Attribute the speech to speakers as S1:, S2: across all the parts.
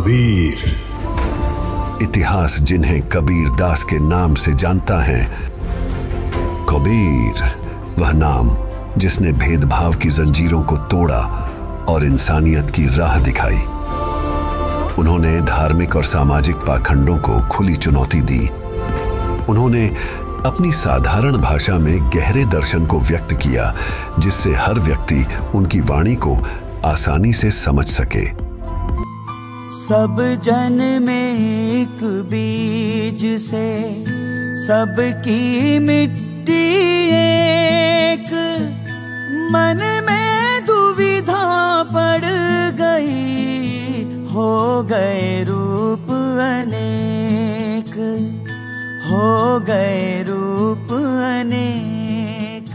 S1: कबीर। इतिहास जिन्हें कबीर दास के नाम से जानता है। कबीर वह नाम जिसने भेदभाव की जंजीरों को तोड़ा और इंसानियत की राह दिखाई। उन्होंने धार्मिक और सामाजिक पाखंडों को खुली चुनौती दी। उन्होंने अपनी साधारण भाषा में गहरे दर्शन को व्यक्त किया, जिससे हर व्यक्ति उनकी वाणी को आसानी से समझ सके।
S2: सब जन में एक बीज से सबकी मिट्टी एक, मन में दुविधा पड़ गई, हो गए रूप अनेक, हो गए रूप अनेक।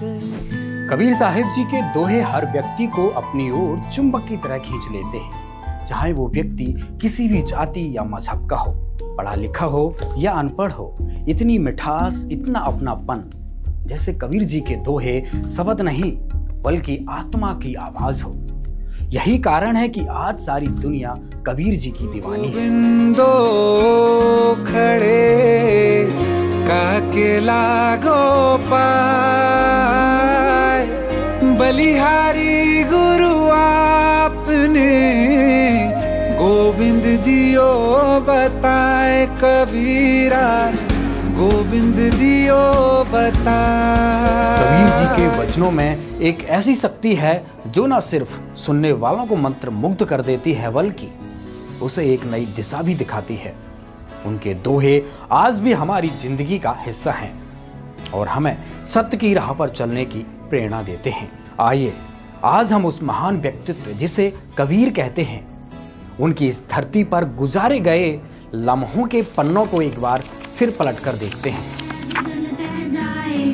S3: कबीर साहिब जी के दोहे हर व्यक्ति को अपनी ओर चुंबक की तरह खींच लेते हैं, चाहे वो व्यक्ति किसी भी जाति या मजहब का हो, पढ़ा लिखा हो या अनपढ़ हो। इतनी मिठास, इतना अपनापन, जैसे कबीर जी के दोहे शब्द नहीं बल्कि आत्मा की आवाज हो। यही कारण है कि आज सारी दुनिया कबीर जी की दीवानी है।
S4: गोविंदो खड़े काके लागो पाय, बलिहारी गुरु आपने गोविंद दियो बताए, कबीरा गोविंद दियो बताए।
S3: कबीर जी के वचनों में एक ऐसी शक्ति है जो न सिर्फ सुनने वालों को मंत्र मुग्ध कर देती है, बल्कि उसे एक नई दिशा भी दिखाती है। उनके दोहे आज भी हमारी जिंदगी का हिस्सा हैं और हमें सत्य की राह पर चलने की प्रेरणा देते हैं। आइए आज हम उस महान व्यक्तित्व जिसे कबीर कहते हैं, उनकी इस धरती पर गुजारे गए लम्हों के पन्नों को एक बार फिर पलट कर देखते हैं।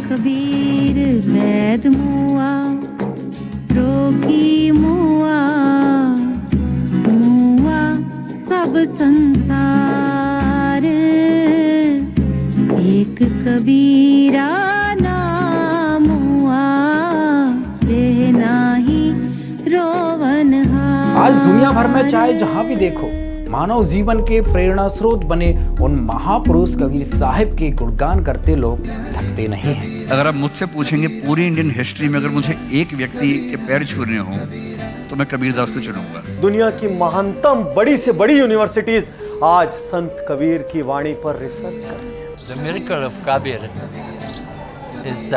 S5: कबीर वैद मुआ, रोगी मुआ, मुआ सब संसार, एक कबीरा नाम हुआ, जे नाही रोवन हार।
S3: आज दुनिया भर में चाहे जहां भी देखो, मानव जीवन के प्रेरणा स्रोत बने उन महापुरुष कबीर साहिब के गुणगान करते लोग थकते नहीं हैं।
S6: अगर आप मुझसे पूछेंगे पूरी इंडियन हिस्ट्री में अगर मुझे एक व्यक्ति के पैर छूने हो तो मैं कबीर दास को चुनूंगा।
S7: दुनिया की महानतम बड़ी से बड़ी यूनिवर्सिटीज आज संत कबीर की वाणी पर रिसर्च कर रही है।
S8: The miracle of Kabir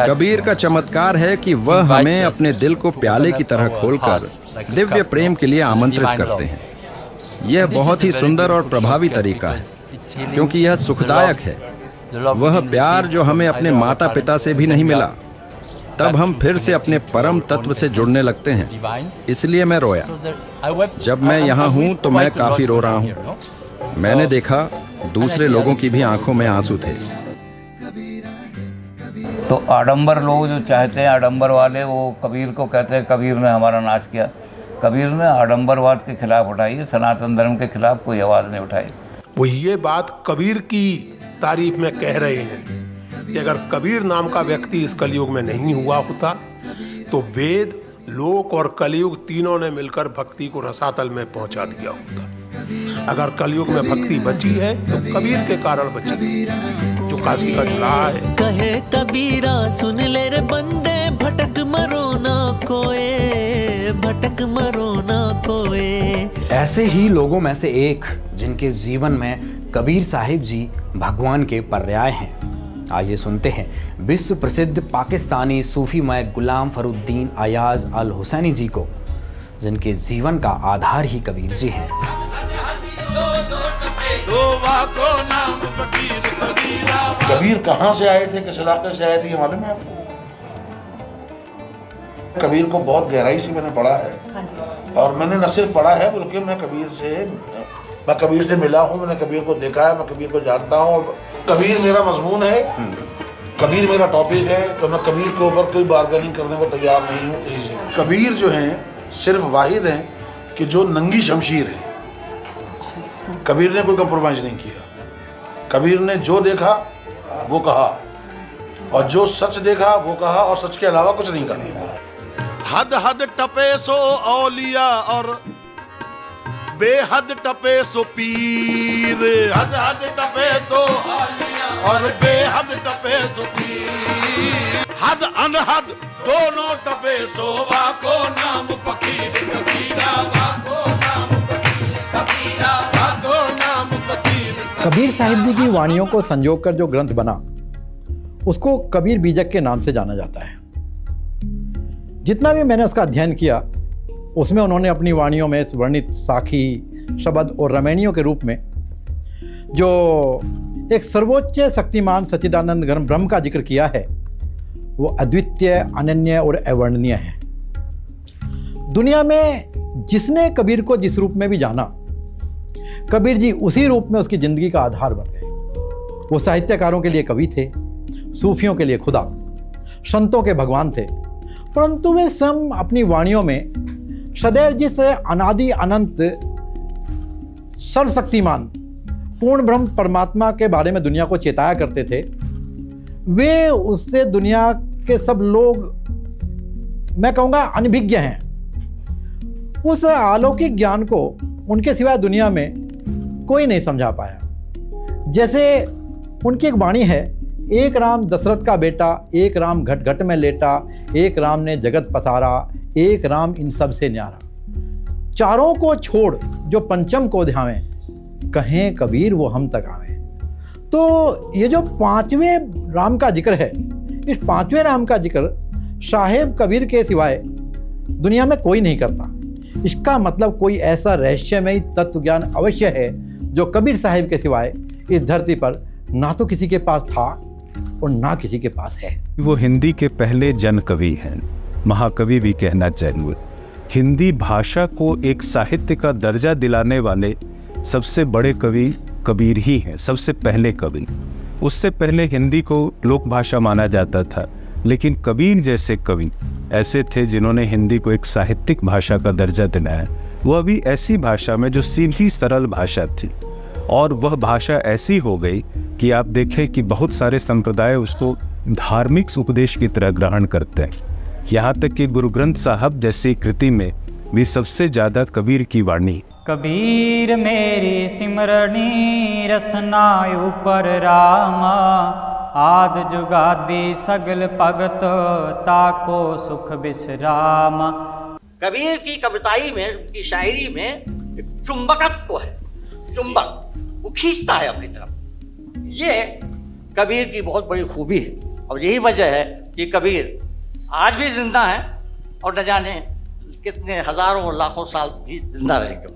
S9: Kabir का चमत्कार है कि वह हमें अपने दिल को प्याले की तरह खोलकर दिव्य प्रेम के लिए आमंत्रित करते हैं। यह बहुत ही सुंदर और प्रभावी तरीका है, क्योंकि यह सुखदायक है। वह प्यार जो हमें अपने माता पिता से भी नहीं मिला, तब हम फिर से अपने परम तत्व से जुड़ने लगते हैं। इसलिए मैं रोया। जब मैं यहाँ हूँ तो मैं काफी रो रहा हूँ। मैंने देखा दूसरे लोगों की भी आंखों में आंसू थे।
S8: तो आडंबर लोग जो चाहते हैं, आडंबर वाले, वो कबीर को कहते हैं कबीर ने हमारा नाश किया। कबीर ने आडंबरवाद के खिलाफ उठाई है, सनातन धर्म के खिलाफ कोई आवाज नहीं उठाई।
S10: वो ये बात कबीर की तारीफ में कह रहे हैं कि अगर कबीर नाम का व्यक्ति इस कलयुग में नहीं हुआ होता तो वेद, लोक और कलयुग तीनों ने मिलकर भक्ति को रसातल में पहुंचा दिया होता। अगर कलयुग में भक्ति बची है तो कबीर के कारण बची, जो काशी का जुलाहा है।
S2: कहे कबीरा सुन ले रे बंदे, भटक मरो ना कोए, भटक मरो ना कोए।
S3: ऐसे ही लोगों में से एक जिनके जीवन में कबीर साहिब जी भगवान के पर्याय हैं। आइए सुनते हैं विश्व प्रसिद्ध पाकिस्तानी सूफीमय गुलाम फरुद्दीन अयाज अल हुसैनी जी को, जिनके जीवन का आधार ही कबीर जी हैं।
S11: कबीर कहाँ से आए थे, किस इलाके से आए थे, ये मालूम है आपको? कबीर को बहुत गहराई से मैंने पढ़ा है, और मैंने न सिर्फ पढ़ा है बल्कि मैं कबीर से मिला हूँ, मैंने कबीर को देखा है, मैं कबीर को जानता हूँ। कबीर मेरा मजमून है, कबीर मेरा टॉपिक है, तो मैं कबीर के ऊपर कोई बार्गेनिंग करने को तैयार नहीं हूँ। कबीर जो हैं सिर्फ वाहिद हैं कि जो नंगी शमशीर है। कबीर ने कोई कंप्रोमाइज़ नहीं किया। कबीर ने जो देखा वो कहा, और जो सच देखा वो कहा, और सच के अलावा कुछ नहीं कहा।
S10: हद हद टपे सो औलिया और
S11: बेहद टपे सो पीर, हद हद टपे सो और बेहद टपे सो पीर, हद अनहद दोनों टपे सो वाको नाम फकीर कबीरा, वाको नाम फकीर कबीरा, वाको नाम फकीर।
S12: कबीर साहिब जी की वाणियों को संजो कर जो ग्रंथ बना उसको कबीर बीजक के नाम से जाना जाता है। जितना भी मैंने उसका अध्ययन किया उसमें उन्होंने अपनी वाणियों में वर्णित साखी शब्द और रमैनियों के रूप में जो एक सर्वोच्च शक्तिमान सच्चिदानंद घन ब्रह्म का जिक्र किया है वो अद्वितीय, अनन्य और अवर्णनीय है। दुनिया में जिसने कबीर को जिस रूप में भी जाना, कबीर जी उसी रूप में उसकी ज़िंदगी का आधार बन गए। वो साहित्यकारों के लिए कवि थे, सूफियों के लिए खुदा, संतों के भगवान थे, परंतु वे स्वयं अपनी वाणियों में सदैव जिस अनादि अनंत सर्वशक्तिमान पूर्ण ब्रह्म परमात्मा के बारे में दुनिया को चेताया करते थे, वे उससे दुनिया के सब लोग, मैं कहूँगा, अनभिज्ञ हैं। उस अलौकिक ज्ञान को उनके सिवाय दुनिया में कोई नहीं समझा पाया। जैसे उनकी एक वाणी है, एक राम दशरथ का बेटा, एक राम घट घट में लेटा, एक राम ने जगत पसारा, एक राम इन सब से न्यारा, चारों को छोड़ जो पंचम को ध्यावें, कहें कबीर वो हम तक आवे। तो ये जो पांचवें राम का जिक्र है, इस पांचवें राम का जिक्र साहेब कबीर के सिवाय दुनिया में कोई नहीं करता। इसका मतलब कोई ऐसा रहस्यमयी तत्व ज्ञान अवश्य है जो कबीर साहिब के सिवाय इस धरती पर ना तो किसी के पास था और ना किसी के पास है।
S13: वो हिंदी के पहले जन कवि हैं, महाकवि भी कहना चाहिए। हिंदी भाषा को एक साहित्य का दर्जा दिलाने वाले सबसे बड़े कवि कबीर ही हैं, सबसे पहले कवि। उससे पहले हिंदी को लोक भाषा माना जाता था, लेकिन कबीर जैसे कवि ऐसे थे जिन्होंने हिंदी को एक साहित्यिक भाषा का दर्जा दिलाया। वह भी ऐसी भाषा में जो सीधी सरल भाषा थी, और वह भाषा ऐसी हो गई कि आप देखें कि बहुत सारे संप्रदाय उसको धार्मिक उपदेश की तरह ग्रहण करते हैं। यहाँ तक कि गुरु ग्रंथ साहब जैसी कृति में भी सबसे ज़्यादा कबीर की वाणी।
S14: कबीर मेरी सिमरनी रसना ऊपर रामा, आद जुगादी सगल भगत ताको सुख विश्रामा।
S15: कबीर की कविताई में, उनकी शायरी में एक चुंबकत्व है, चुंबक वो खींचता है अपनी तरफ। ये कबीर की बहुत बड़ी खूबी है, और यही वजह है कि कबीर आज भी जिंदा है और न जाने कितने हजारों और लाखों साल भी जिंदा रहेंगे।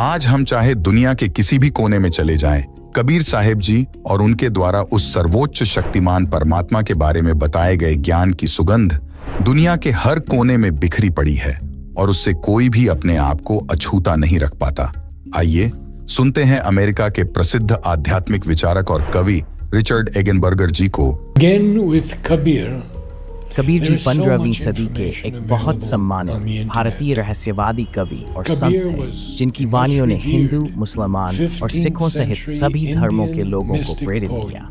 S16: आज हम चाहे दुनिया के किसी भी कोने में चले जाएं, कबीर साहिब जी और उनके द्वारा उस सर्वोच्च शक्तिमान परमात्मा के बारे में बताए गए ज्ञान की सुगंध दुनिया के हर कोने में बिखरी पड़ी है, और उससे कोई भी अपने आप को अछूता नहीं रख पाता। आइए सुनते हैं अमेरिका के प्रसिद्ध आध्यात्मिक विचारक और कवि रिचर्ड एगनबर्गर जी को।
S17: कबीर जी 15वीं सदी के एक बहुत सम्मानित भारतीय रहस्यवादी कवि और संत थे, जिनकी वाणियों ने हिंदू, मुसलमान और सिखों सहित सभी धर्मों के लोगों को प्रेरित किया।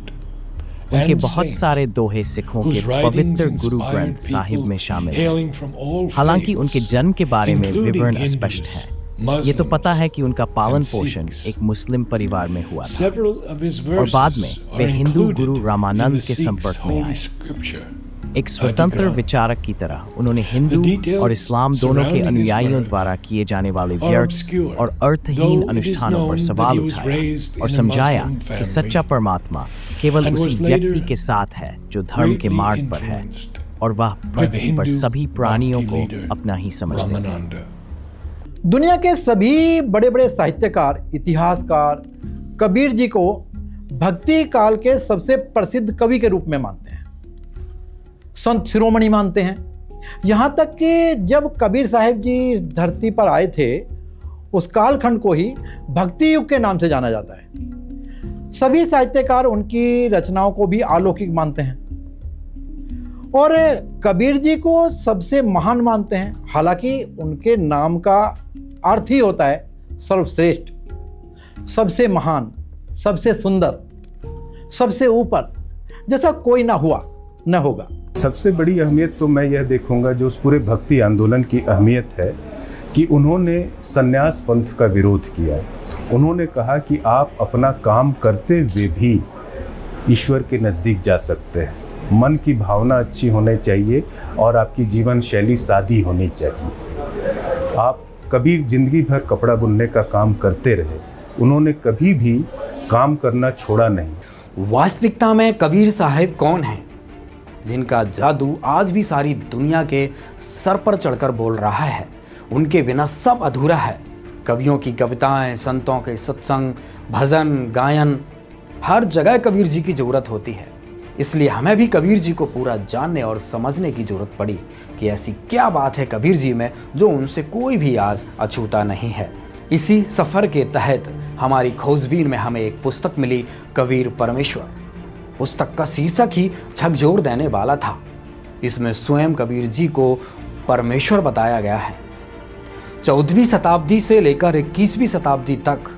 S17: उनके बहुत सारे दोहे सिखों के पवित्र गुरु ग्रंथ साहिब में शामिल हैं। हालांकि उनके जन्म के बारे में विवरण अस्पष्ट है। ये तो पता है कि उनका पालन पोषण एक मुस्लिम परिवार में हुआ था, और बाद में वे हिंदू गुरु रामानंद के संपर्क में आए। एक स्वतंत्र विचारक की तरह उन्होंने हिंदू और इस्लाम दोनों के अनुयायियों द्वारा किए जाने वाले व्यर्थ और अर्थहीन अनुष्ठानों पर सवाल उठाया और समझाया कि सच्चा परमात्मा केवल उसी व्यक्ति के साथ है जो धर्म के मार्ग पर है, और वह पृथ्वी पर सभी प्राणियों को अपना ही समझते हैं।
S12: दुनिया के सभी बड़े बड़े साहित्यकार, इतिहासकार कबीर जी को भक्ति काल के सबसे प्रसिद्ध कवि के रूप में मानते हैं, संत शिरोमणि मानते हैं। यहाँ तक कि जब कबीर साहिब जी धरती पर आए थे, उस कालखंड को ही भक्ति युग के नाम से जाना जाता है। सभी साहित्यकार उनकी रचनाओं को भी अलौकिक मानते हैं और कबीर जी को सबसे महान मानते हैं। हालांकि उनके नाम का अर्थ ही होता है सर्वश्रेष्ठ, सबसे महान, सबसे सुंदर, सबसे ऊपर, जैसा कोई ना हुआ न होगा।
S13: सबसे बड़ी अहमियत तो मैं यह देखूंगा जो उस पूरे भक्ति आंदोलन की अहमियत है कि उन्होंने संन्यास पंथ का विरोध किया। उन्होंने कहा कि आप अपना काम करते हुए भी ईश्वर के नज़दीक जा सकते हैं। मन की भावना अच्छी होनी चाहिए और आपकी जीवन शैली सादी होनी चाहिए। आप कबीर जिंदगी भर कपड़ा बुनने का काम करते रहे, उन्होंने कभी भी काम करना छोड़ा नहीं।
S3: वास्तविकता में कबीर साहब कौन हैं, जिनका जादू आज भी सारी दुनिया के सर पर चढ़कर बोल रहा है? उनके बिना सब अधूरा है। कवियों की कविताएं, संतों के सत्संग, भजन, गायन, हर जगह कबीर जी की जरूरत होती है। इसलिए हमें भी कबीर जी को पूरा जानने और समझने की जरूरत पड़ी कि ऐसी क्या बात है कबीर जी में जो उनसे कोई भी आज अछूता नहीं है। इसी सफ़र के तहत हमारी खोजबीन में हमें एक पुस्तक मिली, कबीर परमेश्वर। पुस्तक का शीर्षक ही झकझोर देने वाला था। इसमें स्वयं कबीर जी को परमेश्वर बताया गया है। 14वीं शताब्दी से लेकर 21वीं शताब्दी तक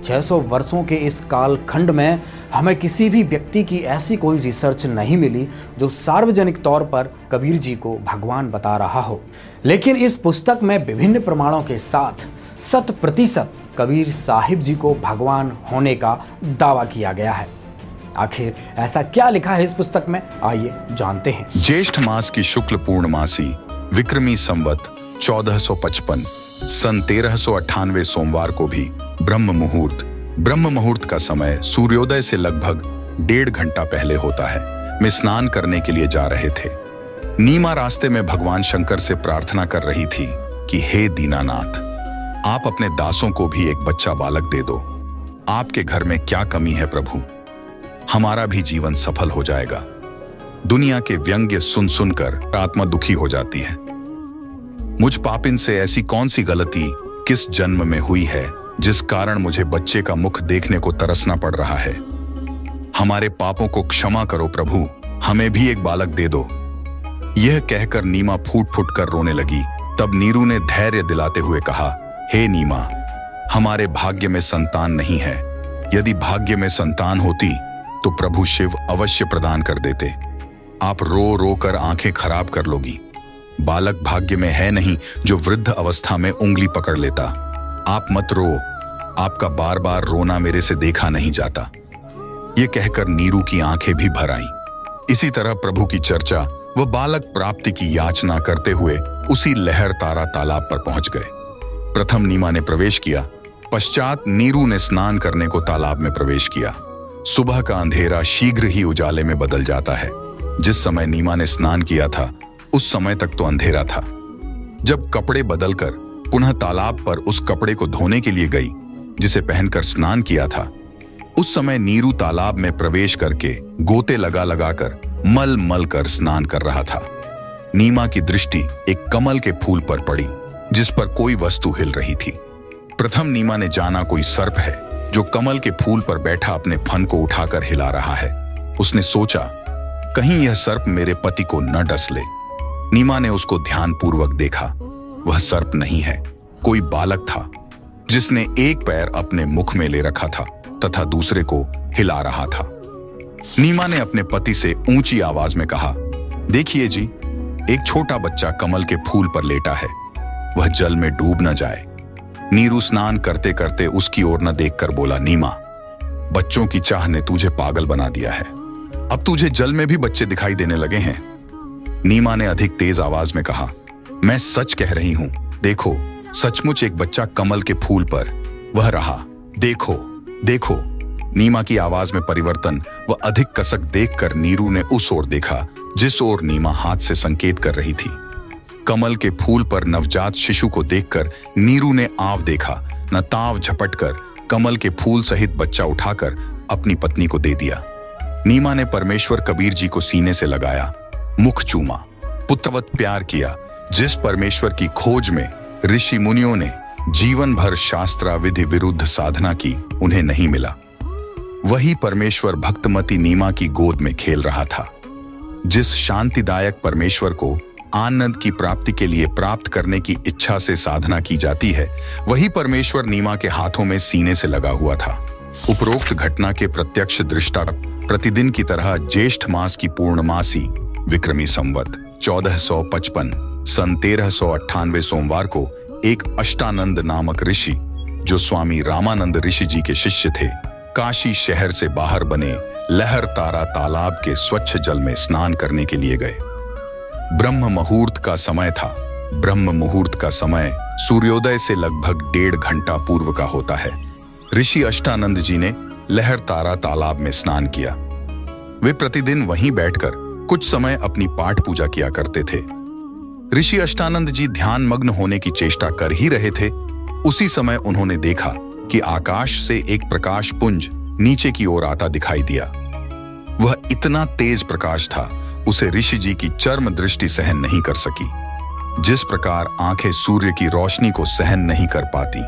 S3: 600 वर्षों के इस कालखंड में हमें किसी भी व्यक्ति की ऐसी कोई रिसर्च नहीं मिली जो सार्वजनिक तौर पर कबीर जी को भगवान बता रहा हो। लेकिन इस पुस्तक में विभिन्न प्रमाणों के साथ 100% कबीर साहिब जी को भगवान होने का दावा किया गया है। आखिर ऐसा क्या लिखा है इस पुस्तक में, आइए जानते हैं।
S16: ज्येष्ठ मास की शुक्ल पूर्णमासी विक्रमी संवत 1455 सन 1398 सोमवार को भी ब्रह्म मुहूर्त का समय सूर्योदय से लगभग 1.5 घंटा पहले होता है। मैं स्नान करने के लिए जा रहे थे। नीमा रास्ते में भगवान शंकर से प्रार्थना कर रही थी कि हे दीनानाथ, आप अपने दासों को भी एक बच्चा बालक दे दो। आपके घर में क्या कमी है प्रभु? हमारा भी जीवन सफल हो जाएगा। दुनिया के व्यंग्य सुन सुनकर आत्मा दुखी हो जाती है। मुझ पापिन से ऐसी कौन सी गलती किस जन्म में हुई है जिस कारण मुझे बच्चे का मुख देखने को तरसना पड़ रहा है? हमारे पापों को क्षमा करो प्रभु, हमें भी एक बालक दे दो। यह कहकर नीमा फूट फूट कर रोने लगी। तब नीरू ने धैर्य दिलाते हुए कहा, हे नीमा, हमारे भाग्य में संतान नहीं है। यदि भाग्य में संतान होती तो प्रभु शिव अवश्य प्रदान कर देते। आप रो रो कर आंखें खराब कर लोगी। बालक भाग्य में है नहीं जो वृद्ध अवस्था में उंगली पकड़ लेता। आप मत रो, आपका बार बार रोना मेरे से देखा नहीं जाता। ये कहकर नीरू की आंखें भी भर आईं। इसी तरह प्रभु की चर्चा व बालक प्राप्ति की याचना करते हुए उसी लहर तारा तालाब पर पहुंच गए। प्रथम नीमा ने प्रवेश किया, पश्चात नीरू ने स्नान करने को तालाब में प्रवेश किया। सुबह का अंधेरा शीघ्र ही उजाले में बदल जाता है। जिस समय नीमा ने स्नान किया था उस समय तक तो अंधेरा था। जब कपड़े बदलकर पुनः तालाब पर उस कपड़े को धोने के लिए गई जिसे पहनकर स्नान किया था, उस समय नीरू तालाब में प्रवेश करके गोते लगा लगाकर मल मल कर स्नान कर रहा था। नीमा की दृष्टि एक कमल के फूल पर पड़ी जिस पर कोई वस्तु हिल रही थी। प्रथम नीमा ने जाना कोई सर्प है जो कमल के फूल पर बैठा अपने फन को उठाकर हिला रहा है। उसने सोचा, कहीं यह सर्प मेरे पति को न डस ले। नीमा ने उसको ध्यानपूर्वक देखा। वह सर्प नहीं है, कोई बालक था जिसने एक पैर अपने मुख में ले रखा था तथा दूसरे को हिला रहा था। नीमा ने अपने पति से ऊंची आवाज में कहा, देखिए जी, एक छोटा बच्चा कमल के फूल पर लेटा है, वह जल में डूब न जाए। नीरू स्नान करते करते उसकी ओर न देखकर बोला, नीमा, बच्चों की चाह ने तुझे पागल बना दिया है। अब तुझे जल में भी बच्चे दिखाई देने लगे हैं। नीमा ने अधिक तेज आवाज में कहा, मैं सच कह रही हूं, देखो, सचमुच एक बच्चा कमल के फूल पर, वह रहा, देखो देखो। नीमा की आवाज में परिवर्तन व अधिक कसक देखकर नीरू ने उस ओर देखा जिस ओर नीमा हाथ से संकेत कर रही थी। कमल के फूल पर नवजात शिशु को देखकर नीरू ने आव देखा, न ताव झपटकर कमल के फूल सहित बच्चा उठाकर अपनी पत्नी को दे दिया। नीमा ने परमेश्वर कबीर जी को सीने से लगाया, मुख चूमा, पुत्रवत प्यार किया। जिस परमेश्वर की खोज में ऋषि मुनियों ने जीवन भर शास्त्राविधि विरुद्ध साधना की, उन्हें नहीं मिला, वही परमेश्वर भक्तमती नीमा की गोद में खेल रहा था। जिस शांतिदायक परमेश्वर को आनंद की प्राप्ति के लिए प्राप्त करने की इच्छा से साधना की जाती है, वही परमेश्वर नीमा के हाथों में सीने से लगा हुआ था। उपरोक्त घटना के प्रत्यक्ष दृष्टा प्रतिदिन की तरह ज्येष्ठ मास की पूर्णमासी विक्रमी संवत 1455 सन 1398 सोमवार को एक अष्टानंद नामक ऋषि, जो स्वामी रामानंद ऋषि जी के शिष्य थे, काशी शहर से बाहर बने लहर तारा तालाब के स्वच्छ जल में स्नान करने के लिए गए। ब्रह्म मुहूर्त का समय था। ब्रह्म मुहूर्त का समय सूर्योदय से लगभग 1.5 घंटा पूर्व का होता है। ऋषि अष्टानंद जी ने लहर तारा तालाब में स्नान किया। वे प्रतिदिन वहीं बैठकर कुछ समय अपनी पाठ पूजा किया करते थे। ऋषि अष्टानंद जी ध्यान मग्न होने की चेष्टा कर ही रहे थे। उसी समय उन्होंने देखा कि आकाश से एक प्रकाश पुंज नीचे की ओर आता दिखाई दिया। वह इतना तेज प्रकाश था, उसे ऋषि जी की चर्म दृष्टि सहन नहीं कर सकी। जिस प्रकार आंखें सूर्य की रोशनी को सहन नहीं कर पाती,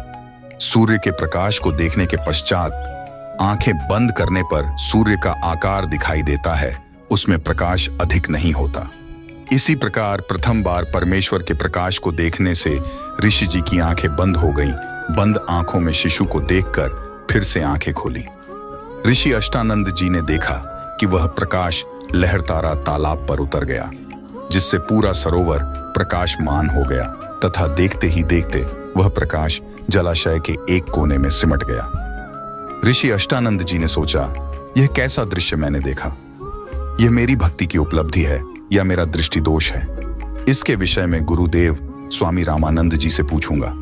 S16: सूर्य के प्रकाश को देखने के पश्चात आंखें बंद करने पर सूर्य का आकार दिखाई देता है, उसमें प्रकाश अधिक नहीं होता। इसी प्रकार प्रथम बार परमेश्वर के प्रकाश को देखने से ऋषि जी की आंखें बंद हो गईं। बंद आंखों में शिशु को देखकर फिर से आंखें खोली। ऋषि अष्टानंद जी ने देखा कि वह प्रकाश लहरतारा तालाब पर उतर गया, जिससे पूरा सरोवर प्रकाशमान हो गया तथा देखते ही देखते वह प्रकाश जलाशय के एक कोने में सिमट गया। ऋषि अष्टानंद जी ने सोचा, यह कैसा दृश्य मैंने देखा? यह मेरी भक्ति की उपलब्धि है या मेरा दृष्टि दोष है? इसके विषय में गुरुदेव स्वामी रामानंद जी से पूछूंगा।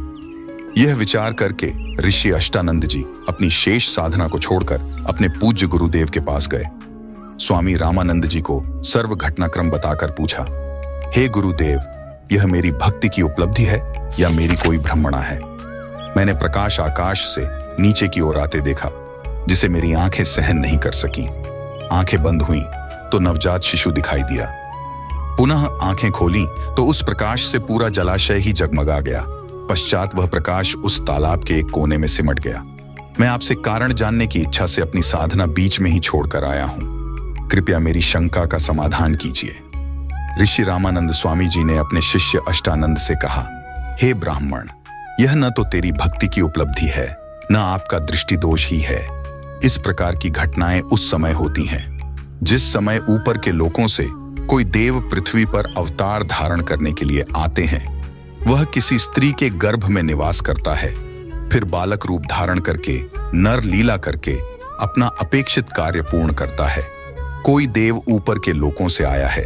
S16: यह विचार करके ऋषि अष्टानंद जी अपनी शेष साधना को छोड़कर अपने पूज्य गुरुदेव के पास गए। स्वामी रामानंद जी को सर्व घटनाक्रम बताकर पूछा, हे गुरुदेव, यह मेरी भक्ति की उपलब्धि है या मेरी कोई भ्रमणा है? मैंने प्रकाश आकाश से नीचे की ओर आते देखा, जिसे मेरी आंखें सहन नहीं कर सकी। आंखें बंद हुई तो नवजात शिशु दिखाई दिया। पुनः आंखें खोली तो उस प्रकाश से पूरा जलाशय ही जगमगा गया। पश्चात वह प्रकाश उस तालाब के एक कोने में सिमट गया। मैं आपसे कारण जानने की इच्छा से अपनी साधना बीच में ही छोड़कर आया हूं। कृपया मेरी शंका का समाधान कीजिए। ऋषि रामानंद स्वामी जी ने अपने शिष्य अष्टानंद से कहा, हे ब्राह्मण, यह न तो तेरी भक्ति की उपलब्धि है, न आपका दृष्टि दोष ही है। इस प्रकार की घटनाएं उस समय होती हैं जिस समय ऊपर के लोकों से कोई देव पृथ्वी पर अवतार धारण करने के लिए आते हैं। वह किसी स्त्री के गर्भ में निवास करता है, फिर बालक रूप धारण करके नर लीला करके अपना अपेक्षित कार्य पूर्ण करता है। कोई देव ऊपर के लोकों से आया है,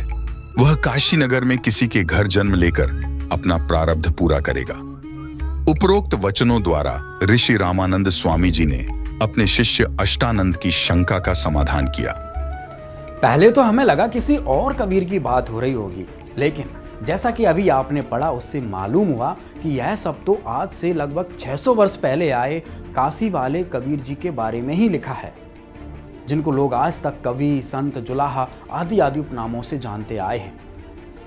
S16: वह काशी नगर में किसी के घर जन्म लेकर अपना प्रारब्ध पूरा करेगा। उपरोक्त वचनों द्वारा ऋषि रामानंद स्वामी जी ने अपने शिष्य अष्टानंद की शंका का समाधान किया।
S3: पहले तो हमें लगा किसी और कबीर की बात हो रही होगी, लेकिन जैसा कि अभी आपने पढ़ा उससे मालूम हुआ कि यह सब तो आज से लगभग 600 वर्ष पहले आए काशी वाले कबीर जी के बारे में ही लिखा है, जिनको लोग आज तक कवि, संत, जुलाहा आदि आदि उपनामों से जानते आए हैं।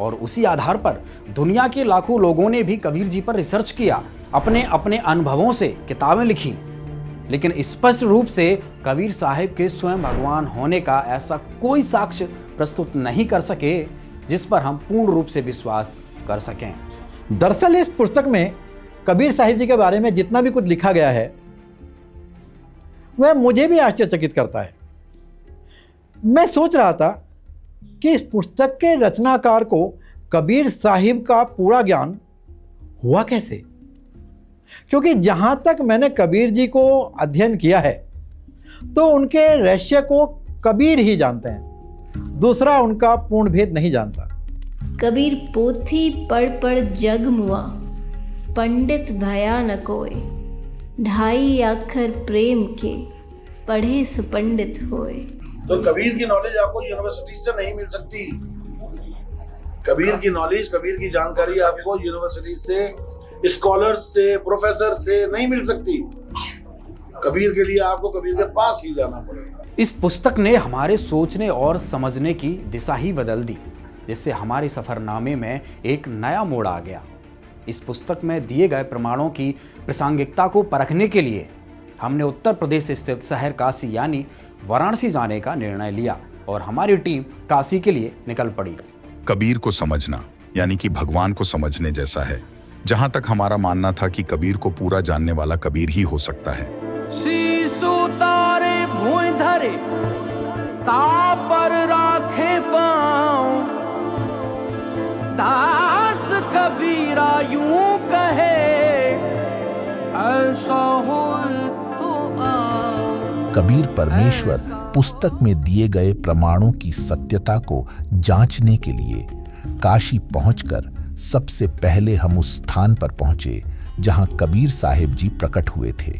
S3: और उसी आधार पर दुनिया के लाखों लोगों ने भी कबीर जी पर रिसर्च किया, अपने अपने अनुभवों से किताबें लिखी, लेकिन स्पष्ट रूप से कबीर साहिब के स्वयं भगवान होने का ऐसा कोई साक्ष्य प्रस्तुत नहीं कर सके जिस पर हम पूर्ण रूप से विश्वास कर सकें।
S12: दरअसल इस पुस्तक में कबीर साहिब जी के बारे में जितना भी कुछ लिखा गया है वह मुझे भी आश्चर्यचकित करता है। मैं सोच रहा था कि इस पुस्तक के रचनाकार को कबीर साहिब का पूरा ज्ञान हुआ कैसे, क्योंकि जहां तक मैंने कबीर जी को अध्ययन किया है तो उनके रहस्य को कबीर ही जानते हैं, दूसरा उनका पूर्ण भेद नहीं जानता।
S18: कबीर पोथी पढ़ जग मुआ, पंडित भया न कोय, 2.5 अक्षर प्रेम के, पढ़े सुपंडित होए।
S11: तो कबीर की नॉलेज आपको यूनिवर्सिटी से नहीं मिल सकती। कबीर की नॉलेज, कबीर की जानकारी आपको यूनिवर्सिटी से, स्कॉलर्स से, प्रोफेसर से नहीं मिल सकती। कबीर के लिए आपको कबीर के पास ही जाना पड़ेगा।
S3: इस पुस्तक ने हमारे सोचने और समझने की दिशा ही बदल दी, जिससे हमारे सफरनामे में एक नया मोड़ आ गया। इस पुस्तक में दिए गए प्रमाणों की प्रासंगिकता को परखने के लिए हमने उत्तर प्रदेश स्थित शहर काशी यानी वाराणसी जाने का निर्णय लिया और हमारी टीम काशी के लिए निकल पड़ी।
S16: कबीर को समझना यानी कि भगवान को समझने जैसा है। जहां तक हमारा मानना था कि कबीर को पूरा जानने वाला कबीर ही हो सकता है।
S4: शीशु तारे भूय धरे, तापर राखे पाँव, दास कबीरा यूं कहे,
S19: कबीर परमेश्वर पुस्तक में दिए गए प्रमाणों की सत्यता को जांचने के लिए काशी पहुंचकर सबसे पहले हम उस स्थान पर पहुंचे जहां कबीर साहिब जी प्रकट हुए थे।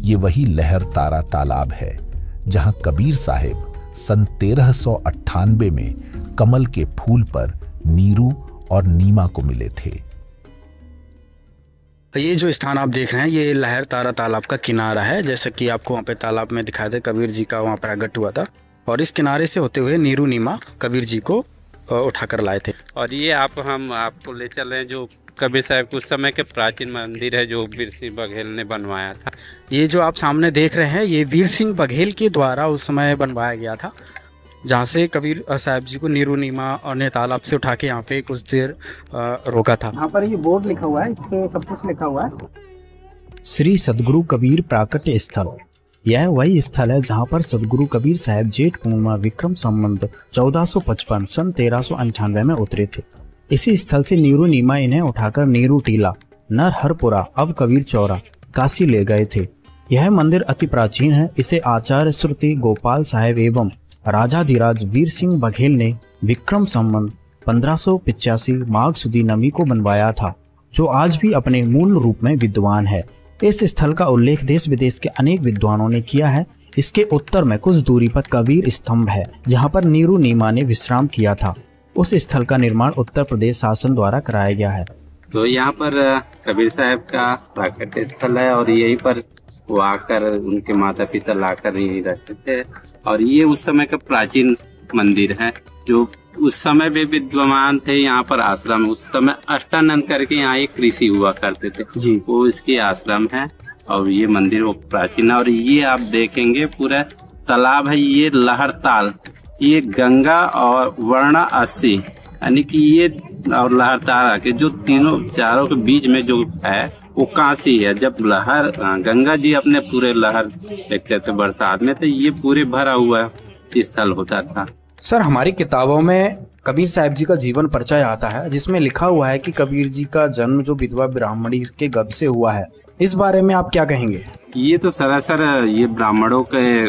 S19: ये वही लहर तारा तालाब है जहां कबीर साहिब सन 1398 में कमल के फूल पर नीरू और नीमा को मिले थे।
S3: ये जो स्थान आप देख रहे हैं ये लहर तारा तालाब का किनारा है, जैसा कि आपको वहाँ पे तालाब में दिखाया था कबीर जी का वहाँ प्रकट हुआ था, और इस किनारे से होते हुए नीरू नीमा कबीर जी को उठाकर लाए थे।
S20: और ये हम आपको ले चल रहे हैं जो कबीर साहब के उस समय के प्राचीन मंदिर है जो वीर सिंह बघेल ने बनवाया था।
S3: ये जो आप सामने देख रहे हैं ये वीर सिंह बघेल के द्वारा उस समय बनवाया गया था, जहाँ से कबीर साहब जी को नीरू नीमा और ने तालाब से उठा के यहाँ पे कुछ देर रोका था।
S21: यहाँ पर ये बोर्ड लिखा हुआ है, इस पे सब कुछ लिखा हुआ है,
S17: श्री सदगुरु कबीर प्राकट्य स्थल। यह वही स्थल है जहाँ पर सदगुरु कबीर साहब जेठ पूर्णिमा विक्रम संवत 1455 सन 1398 में उतरे थे। इसी स्थल से नीरू नीमा इन्हें उठाकर नीरू टीला, नरहरपुरा, अब कबीर चौरा, काशी ले गए थे। यह मंदिर अति प्राचीन है। इसे आचार्य श्रुति गोपाल साहेब एवं राजाधिराज वीर सिंह बघेल ने विक्रम संवत 1585 माघ सुदी नमी को बनवाया था, जो आज भी अपने मूल रूप में विद्वान है। इस स्थल का उल्लेख देश विदेश के अनेक विद्वानों ने किया है। इसके उत्तर में कुछ दूरी पर कबीर स्तंभ है, जहाँ पर नीरू नीमा ने विश्राम किया था। उस स्थल का निर्माण उत्तर प्रदेश शासन द्वारा कराया गया है।
S20: तो यहाँ पर कबीर साहब का प्राकट्य स्थल है और यहीं पर वो आकर उनके माता पिता लाकर यहीं रहते थे। और ये उस समय का प्राचीन मंदिर है जो उस समय भी विद्वान थे। यहाँ पर आश्रम, उस समय अष्टानंद करके यहाँ एक ऋषि हुआ करते थे जी, वो इसकी आश्रम है। और ये मंदिर वो प्राचीन है। और ये आप देखेंगे पूरा तालाब है, ये लहरताल, ये गंगा और वर्णा 80 यानी कि ये और लहरताल के जो तीनों चारों के बीच में जो है वो काशी है। जब लहर गंगा जी अपने पूरे लहर देखते थे बरसात में, तो ये पूरे भरा हुआ स्थल होता था।
S3: सर, हमारी किताबों में कबीर साहब जी का जीवन परिचय आता है जिसमें लिखा हुआ है कि कबीर जी का जन्म जो विधवा ब्राह्मणी के गर्भ से हुआ है। इस बारे में आप क्या कहेंगे?
S20: ये तो सरासर ये ब्राह्मणों के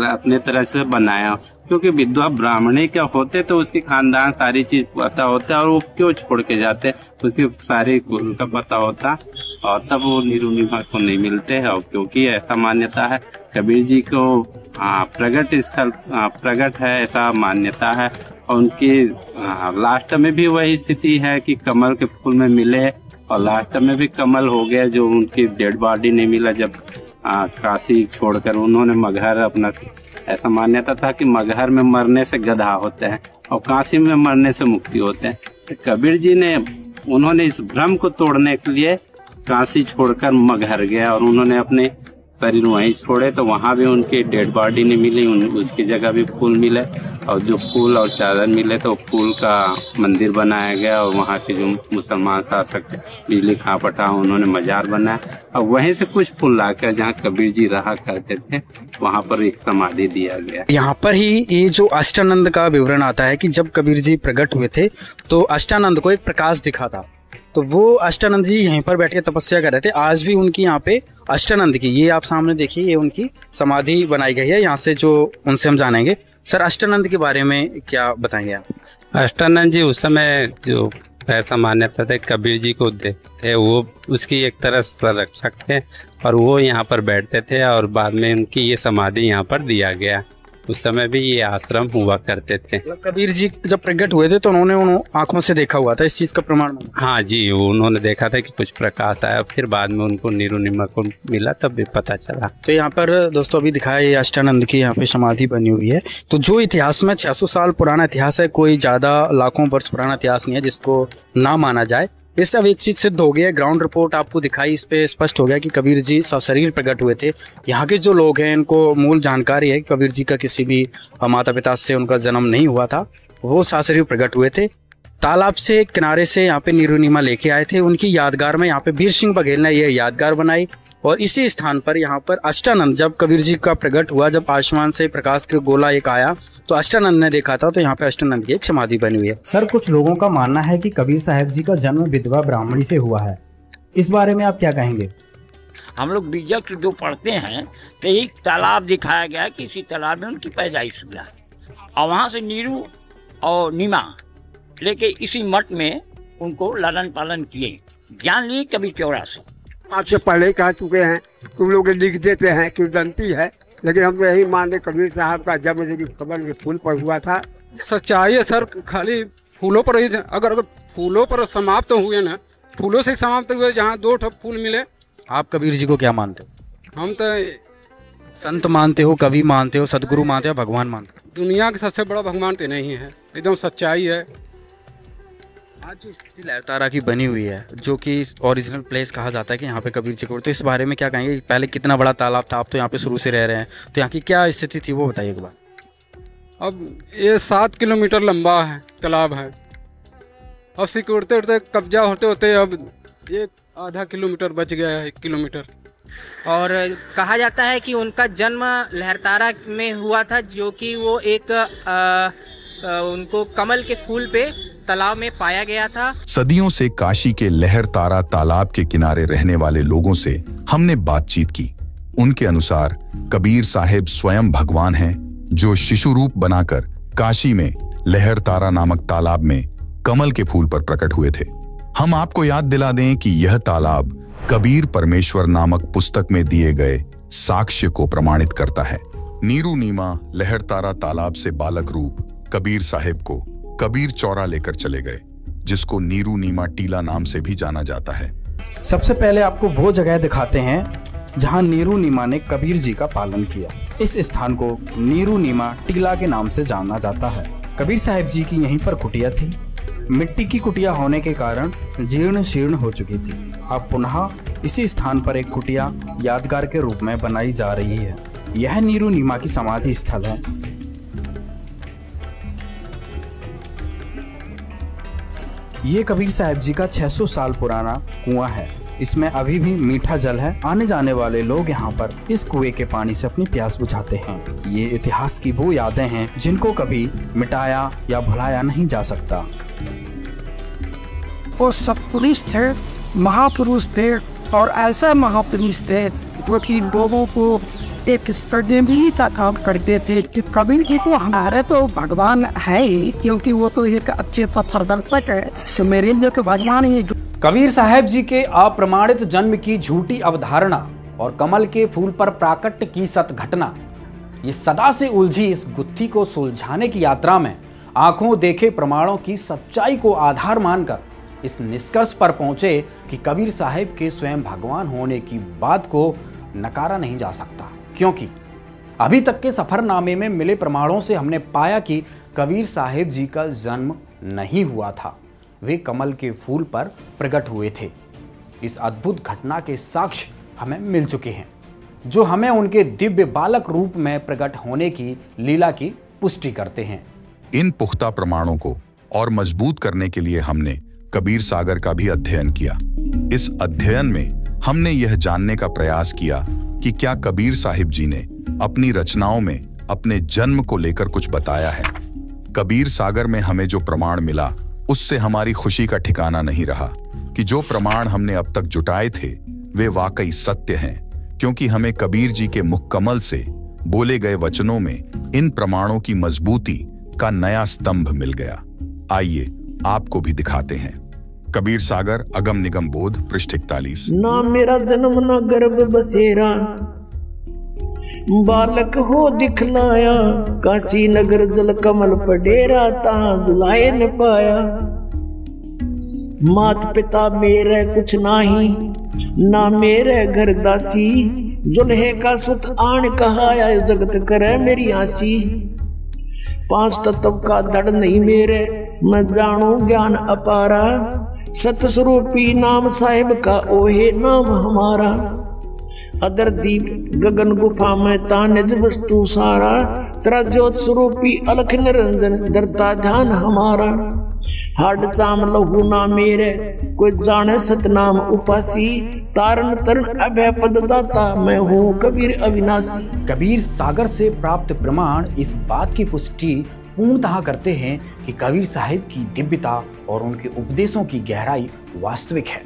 S20: अपने तरह से बनाया, क्योंकि विधवा ब्राह्मणी क्या होते तो उसके खानदान सारी चीज पता होता है और वो क्यों छोड़ के जाते उसकी सारी कुल का पता होता, और तब वो नीरू नीमा को नहीं मिलते हैं। और क्योंकि ऐसा मान्यता है कबीर जी को प्रगट स्थल प्रगट है, ऐसा मान्यता है। और उनकी लास्ट में भी वही स्थिति है कि कमल के फूल में मिले, और लास्ट में भी कमल हो गया, जो उनकी डेड बॉडी नहीं मिला जब काशी छोड़कर उन्होंने मगहर अपना, ऐसा मान्यता था कि मगहर में मरने से गधा होते हैं और काशी में मरने से मुक्ति होते हैं। तो कबीर जी ने उन्होंने इस भ्रम को तोड़ने के लिए काशी छोड़कर मगहर गया और उन्होंने अपने शरीर वहीं छोड़े, तो वहाँ भी उनकी डेड बॉडी नहीं मिली, उसकी जगह भी फूल मिले। और जो फूल और चादर मिले तो फूल का मंदिर बनाया गया, और वहाँ के जो मुसलमान शासक बिजली खां पटा उन्होंने मजार बनाया, और वहीं से कुछ फूल लाकर जहाँ कबीर जी रहा करते थे वहाँ पर एक समाधि दिया गया।
S3: यहाँ पर ही ये जो अष्टानंद का विवरण आता है कि जब कबीर जी प्रकट हुए थे तो अष्टानंद को एक प्रकाश दिखा था, तो वो अष्टानंद जी यहीं पर बैठ के तपस्या कर रहे थे। आज भी उनकी यहाँ पे अष्टानंद की, ये आप सामने देखिए, ये उनकी समाधि बनाई गई है। यहाँ से जो उनसे हम जानेंगे। सर, अष्टानंद के बारे में क्या बताएंगे आप?
S20: अष्टानंद जी उस समय जो ऐसा मान्यता था कबीर जी को देखते थे, वो उसकी एक तरह संरक्षक थे और वो यहाँ पर बैठते थे, और बाद में उनकी ये समाधि यहाँ पर दिया गया। उस समय भी ये आश्रम हुआ करते थे।
S3: कबीर जी जब प्रकट हुए थे तो उन्होंने आंखों से देखा हुआ था, इस चीज का प्रमाण?
S20: हाँ जी, उन्होंने देखा था कि कुछ प्रकाश आया, फिर बाद में उनको नीरू नीमा को मिला, तब भी पता चला।
S3: तो यहाँ पर दोस्तों अभी दिखाया ये अष्टानंद की यहाँ पे समाधि बनी हुई है। तो जो इतिहास में 600 साल पुराना इतिहास है, कोई ज्यादा लाखों वर्ष पुराना इतिहास नहीं है जिसको ना माना जाए। इससे अब एक चीज सिद्ध हो गया, ग्राउंड रिपोर्ट आपको दिखाई, इस पे स्पष्ट हो गया कि कबीर जी सशरीर प्रकट हुए थे। यहाँ के जो लोग हैं इनको मूल जानकारी है कि कबीर जी का किसी भी माता पिता से उनका जन्म नहीं हुआ था, वो सशरीर प्रकट हुए थे। तालाब से किनारे से यहाँ पे नीरू नीमा लेके आए थे। उनकी यादगार में यहाँ पे वीर सिंह बघेल ने यह यादगार बनाई, और इसी स्थान पर यहाँ पर अष्टानंद, जब कबीर जी का प्रकट हुआ, जब आसमान से प्रकाश का गोला एक आया तो अष्टानंद ने देखा था, तो यहाँ पे अष्टानंद की एक समाधि बनी हुई है। सर, कुछ लोगों का मानना है कि कबीर साहब जी का जन्म विधवा ब्राह्मणी से हुआ है, इस बारे में आप क्या कहेंगे?
S1: हम लोग विजय जो पढ़ते हैं तो एक तालाब दिखाया गया है कि इसी तालाब में उनकी पैदाइश हुआ है और वहाँ से नीरू और नीमा लेके इसी मठ में उनको लालन पालन किए, ज्ञान लिए कबीर चौरा से।
S22: आपसे पहले ही कह चुके हैं, तुम लोग लिख देते हैं कि दंती है, लेकिन हम तो यही मानते कबीर साहब का जन्म कमल के फूल पर हुआ था।
S23: सच्चाई है सर, खाली फूलों पर ही अगर फूलों पर समाप्त हुए ना, फूलों से समाप्त हुए, जहाँ 2 फूल मिले।
S3: आप कबीर जी को क्या मानते हो?
S23: हम तो
S3: संत मानते हो, कवि मानते हो, सदगुरु मानते हो, भगवान मानते हो?
S23: दुनिया के सबसे बड़ा भगवान तो नहीं है, एकदम सच्चाई है।
S3: आज जो स्थिति लहरतारा की बनी हुई है, जो कि ओरिजिनल प्लेस कहा जाता है कि यहाँ पे कबीर जी को, तो इस बारे में क्या कहेंगे? पहले कितना बड़ा तालाब था, आप तो यहाँ पे शुरू से रह रहे हैं, तो यहाँ की क्या स्थिति थी वो बताइए एक बार।
S23: अब ये 7 किलोमीटर लंबा है तालाब है, अब सिकुड़ते उड़ते कब्जा होते होते अब 1.5 किलोमीटर बच गया है, 1 किलोमीटर।
S24: और कहा जाता है कि उनका जन्म लहरतारा में हुआ था, जो कि वो एक उनको कमल के फूल पे तालाब में पाया गया था।
S16: सदियों से काशी के लहरतारा तालाब के किनारे रहने वाले लोगों से हमने बातचीत की। उनके अनुसार कबीर साहिब स्वयं भगवान हैं, जो शिशु रूप बनाकर काशी में लहरतारा नामक तालाब में कमल के फूल पर प्रकट हुए थे। हम आपको याद दिला दें कि यह तालाब कबीर परमेश्वर नामक पुस्तक में दिए गए साक्ष्य को प्रमाणित करता है। नीरू नीमा लहरतारा तालाब से बालक रूप कबीर साहिब को कबीर चौरा लेकर चले गए, जिसको नीरू नीमा टीला नाम से भी जाना जाता है।
S3: सबसे पहले आपको वो जगह दिखाते हैं जहां नीरू नीमा ने कबीर जी का पालन किया। इस स्थान को नीरू नीमा टीला के नाम से जाना जाता है। कबीर साहिब जी की यहीं पर कुटिया थी। मिट्टी की कुटिया होने के कारण जीर्ण शीर्ण हो चुकी थी। अब पुनः इसी स्थान पर एक कुटिया यादगार के रूप में बनाई जा रही है। यह नीरू नीमा की समाधि स्थल है। ये कबीर साहिब जी का 600 साल पुराना कुआं है। इसमें अभी भी मीठा जल है। आने जाने वाले लोग यहाँ पर इस कुएं के पानी से अपनी प्यास बुझाते हैं। ये इतिहास की वो यादें हैं जिनको कभी मिटाया या भुलाया नहीं जा सकता।
S21: वो सत्पुरुष थे, महापुरुष थे, और ऐसा महापुरुष थे जो कि लोगों को एक सृजनशीलता काम करते थे कि कबीर जी को हमारे तो भगवान है ही, क्योंकि वो तो एक अच्छे पथदर्शक है, तो मेरे लिए तो भगवान ही।
S3: कबीर साहिब जी के अप्रमाणित जन्म की झूठी अवधारणा और कमल के फूल पर प्राकट्य की सत घटना, ये सदा से उलझी इस गुत्थी को सुलझाने की यात्रा में आंखों देखे प्रमाणों की सच्चाई को आधार मानकर इस निष्कर्ष पर पहुंचे कि कबीर साहिब के स्वयं भगवान होने की बात को नकारा नहीं जा सकता। क्योंकि अभी तक के सफरनामे में मिले प्रमाणों से हमने पाया कि कबीर साहिब जी का जन्म नहीं हुआ था, वे कमल के फूल पर प्रकट हुए थे। इस अद्भुत घटना के साक्ष्य हमें मिल चुके हैं, जो हमें उनके दिव्य बालक रूप में प्रकट होने की लीला की पुष्टि करते हैं।
S16: इन पुख्ता प्रमाणों को और मजबूत करने के लिए हमने कबीर सागर का भी अध्ययन किया। इस अध्ययन में हमने यह जानने का प्रयास किया कि क्या कबीर साहिब जी ने अपनी रचनाओं में अपने जन्म को लेकर कुछ बताया है। कबीर सागर में हमें जो प्रमाण मिला, उससे हमारी खुशी का ठिकाना नहीं रहा कि जो प्रमाण हमने अब तक जुटाए थे वे वाकई सत्य हैं, क्योंकि हमें कबीर जी के मुखकमल से बोले गए वचनों में इन प्रमाणों की मजबूती का नया स्तंभ मिल गया। आइए आपको भी दिखाते हैं। कबीर सागर अगम निगम बोध पृष्ठ 41।
S25: ना मेरा जन्म ना गर्भ बसेरा, बालक हो दिखलाया, काशी नगर जल कमल पडेरा, ता दुलाए न पाया। मात पिता मेरे कुछ नाही, ना मेरे घर दासी, जुल्हे का सुत आन कहाया, जगत करे मेरी आसी। 5 तत्व का धड़ नहीं मेरे, मैं जानू ज्ञान अपारा, सतस्वरूपी नाम साहिब का ओहे नाम हमारा। अदर दीप गगन गुफा में तानिज वस्तु सारा, तेरा ज्योत स्वरूपी अलख निरंजन धरता ध्यान हमारा। हाड चाम लहू ना मेरे, कोई जाने सतनाम उपासी, तारण तरण अभय पद दाता, मैं हूँ कबीर अविनाशी।
S3: कबीर सागर से प्राप्त प्रमाण इस बात की पुष्टि पूर्णतः करते हैं कि कबीर साहिब की दिव्यता और उनके उपदेशों की गहराई वास्तविक है।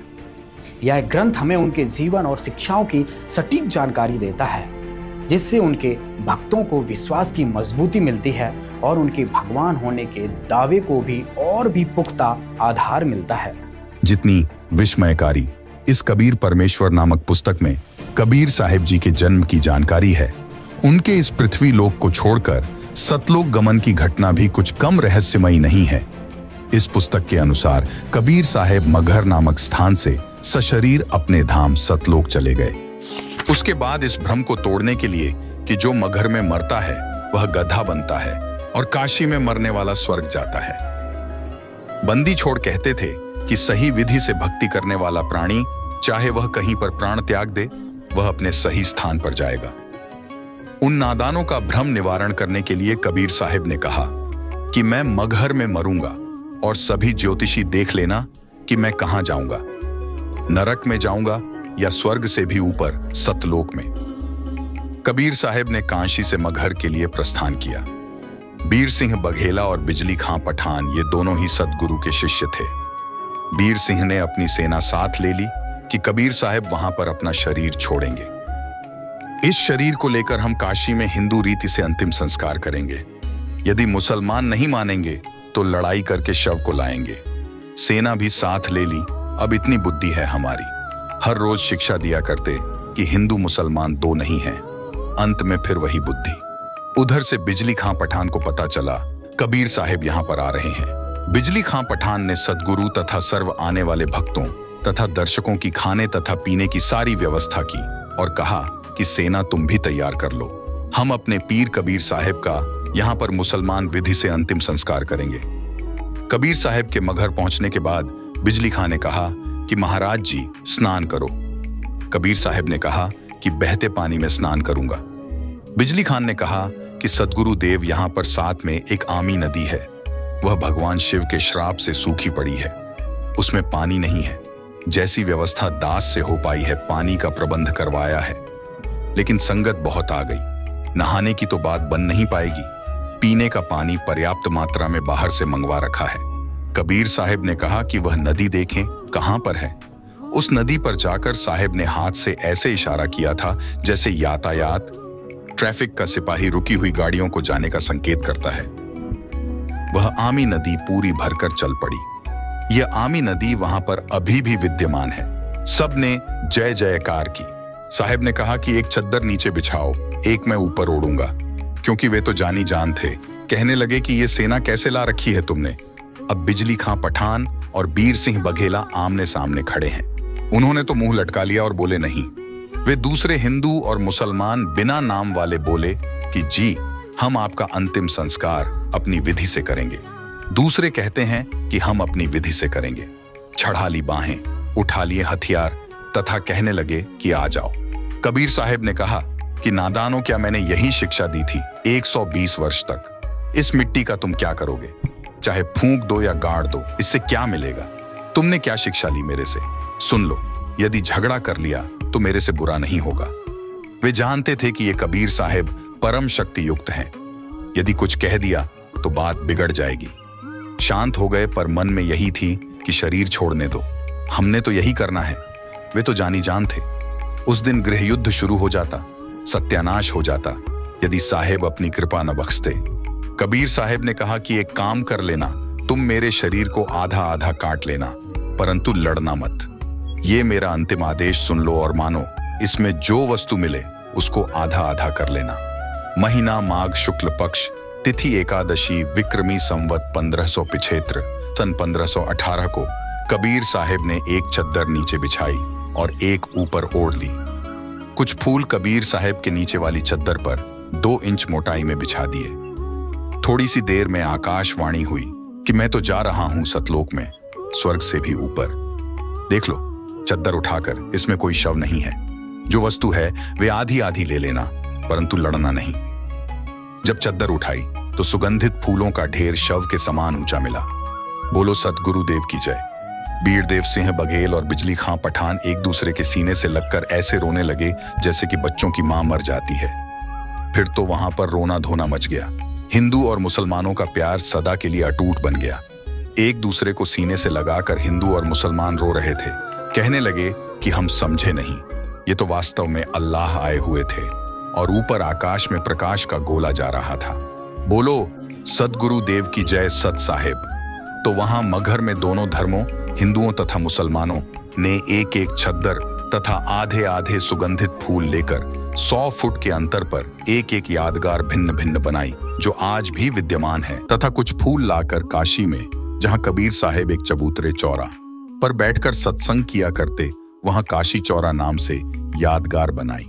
S3: यह ग्रंथ हमें उनके जीवन और शिक्षाओं की सटीक जानकारी देता है, जिससे उनके भक्तों को विश्वास की मजबूती मिलती है और उनके भगवान होने के दावे को भी और भी पुख्ता आधार मिलता है।
S16: जितनी विस्मयकारी इस कबीर परमेश्वर नामक पुस्तक में कबीर साहिब जी के जन्म की जानकारी है, उनके इस पृथ्वी लोक को छोड़कर सतलोक गमन की घटना भी कुछ कम रहस्यमयी नहीं है। इस पुस्तक के अनुसार कबीर साहिब मगहर नामक स्थान से सशरीर अपने धाम सतलोक चले गए। उसके बाद इस भ्रम को तोड़ने के लिए कि जो मगहर में मरता है वह गधा बनता है और काशी में मरने वाला स्वर्ग जाता है। बंदी छोड़ कहते थे कि सही विधि से भक्ति करने वाला प्राणी चाहे वह कहीं पर प्राण त्याग दे, वह अपने सही स्थान पर जाएगा। उन नादानों का भ्रम निवारण करने के लिए कबीर साहिब ने कहा कि मैं मगहर में मरूंगा और सभी ज्योतिषी देख लेना कि मैं कहां जाऊंगा, नरक में जाऊंगा या स्वर्ग से भी ऊपर सतलोक में। कबीर साहिब ने काशी से मगहर के लिए प्रस्थान किया। बीर सिंह बघेला और बिजली खां पठान ये दोनों ही सतगुरु के शिष्य थे। बीर सिंह ने अपनी सेना साथ ले ली कि कबीर साहिब वहां पर अपना शरीर छोड़ेंगे। इस शरीर को लेकर हम काशी में हिंदू रीति से अंतिम संस्कार करेंगे। यदि मुसलमान नहीं मानेंगे तो लड़ाई करके शव को लाएंगे। सेना भी साथ ले ली। अब इतनी बुद्धि है हमारी। हर रोज शिक्षा दिया करते कि हिंदू मुसलमान दो नहीं हैं। अंत में फिर वही बुद्धि। उधर से बिजली खां पठान को पता चला कबीर साहिब यहाँ पर आ रहे हैं। बिजली खां पठान ने सदगुरु तथा सर्व आने वाले भक्तों तथा दर्शकों की खाने तथा पीने की सारी व्यवस्था की और कहा कि सेना तुम भी तैयार कर लो, हम अपने पीर कबीर साहिब का यहाँ पर मुसलमान विधि से अंतिम संस्कार करेंगे। कबीर साहिब के मगहर पहुंचने के बाद बिजली खां ने कहा कि महाराज जी स्नान करो। कबीर साहिब ने कहा कि बहते पानी में स्नान करूंगा। बिजली खान ने कहा कि सदगुरु देव यहाँ पर साथ में एक आमी नदी है, वह भगवान शिव के श्राप से सूखी पड़ी है, उसमें पानी नहीं है। जैसी व्यवस्था दास से हो पाई है पानी का प्रबंध करवाया है, लेकिन संगत बहुत आ गई। नहाने की तो बात बन नहीं पाएगी। पीने का पानी पर्याप्त मात्रा में बाहर से मंगवा रखा है। कबीर साहिब ने कहा कि वह नदी देखें कहां पर है। उस नदी पर जाकर साहिब ने हाथ से ऐसे इशारा किया था जैसे यातायात ट्रैफिक का सिपाही रुकी हुई गाड़ियों को जाने का संकेत करता है। वह आमी नदी पूरी भरकर चल पड़ी। यह आमी नदी वहां पर अभी भी विद्यमान है। सबने जय जयकार की। साहिब ने कहा कि एक चद्दर नीचे बिछाओ, एक मैं ऊपर ओढ़ूंगा, क्योंकि वे तो जानी जान थे। कहने लगे कि ये सेना कैसे ला रखी है तुमने। अब बिजली खां पठान और बीर सिंह बघेला आमने सामने खड़े हैं। उन्होंने तो मुंह लटका लिया और बोले नहीं। वे दूसरे हिंदू और मुसलमान बिना नाम वाले बोले कि जी हम आपका अंतिम संस्कार अपनी विधि से करेंगे। दूसरे कहते हैं कि हम अपनी विधि से करेंगे। चढ़ा ली बाहें, उठा लिए हथियार तथा कहने लगे कि आ जाओ। कबीर साहिब ने कहा कि नादानों, क्या मैंने यही शिक्षा दी थी 120 वर्ष तक। इस मिट्टी का तुम क्या करोगे? चाहे फूंक दो या गाड़ दो, इससे क्या मिलेगा? तुमने क्या शिक्षा ली मेरे से? सुन लो, यदि झगड़ा कर लिया तो मेरे से बुरा नहीं होगा। वे जानते थे कि ये कबीर साहिब परम शक्ति युक्त हैं। यदि कुछ कह दिया तो बात बिगड़ जाएगी। शांत हो गए, पर मन में यही थी कि शरीर छोड़ने दो, हमने तो यही करना है। वे तो जानी जान थे। उस दिन गृह युद्ध शुरू हो जाता, सत्यानाश हो जाता, यदि साहेब अपनी कृपा न बख्शते। कबीर साहिब ने कहा कि एक काम कर लेना, तुम मेरे शरीर को आधा आधा काट लेना, परंतु लड़ना मत। ये मेरा अंतिम आदेश सुन लो और मानो। इसमें जो वस्तु मिले उसको आधा आधा कर लेना। महीना माघ शुक्ल पक्ष, तिथि एकादशी, विक्रमी संवत 1500 पिछेत्र सन 1518 को कबीर साहिब ने एक चद्दर नीचे बिछाई और एक ऊपर ओढ़ ली। कुछ फूल कबीर साहिब के नीचे वाली चद्दर पर 2 इंच मोटाई में बिछा दिए। थोड़ी सी देर में आकाशवाणी हुई कि मैं तो जा रहा हूं सतलोक में, स्वर्ग से भी ऊपर। देख लो, चद्दर उठाकर, इसमें कोई शव नहीं है। जो वस्तु है वे आधी आधी ले लेना, परंतु लड़ना नहीं। जब चद्दर उठाई तो सुगंधित फूलों का ढेर शव के समान ऊंचा मिला। बोलो सतगुरु देव की जय। बीर देव सिंह बघेल और बिजली खां पठान एक दूसरे के सीने से लगकर ऐसे रोने लगे जैसे कि बच्चों की मां मर जाती है। फिर तो वहां पर रोना धोना मच गया। हिंदू और मुसलमानों का प्यार सदा के लिए अटूट बन गया। एक दूसरे को सीने से लगाकर हिंदू और मुसलमान रो रहे थे। कहने लगे कि हम समझे नहीं। ये तो वास्तव में अल्लाह आए हुए थे और ऊपर आकाश में प्रकाश का गोला जा रहा था। बोलो सदगुरु देव की जय सत साहेब। तो वहां मगहर में दोनों धर्मों, हिंदुओं तथा मुसलमानों ने एक एक छद्दर तथा आधे आधे सुगंधित फूल लेकर 100 फुट के अंतर पर एक एक यादगार भिन्न भिन्न बनाई, जो आज भी विद्यमान है, तथा कुछ फूल लाकर काशी में, जहां कबीर साहेब एक चबूतरे चौरा पर बैठकर सत्संग किया करते, वहां काशी चौरा नाम से यादगार बनाई।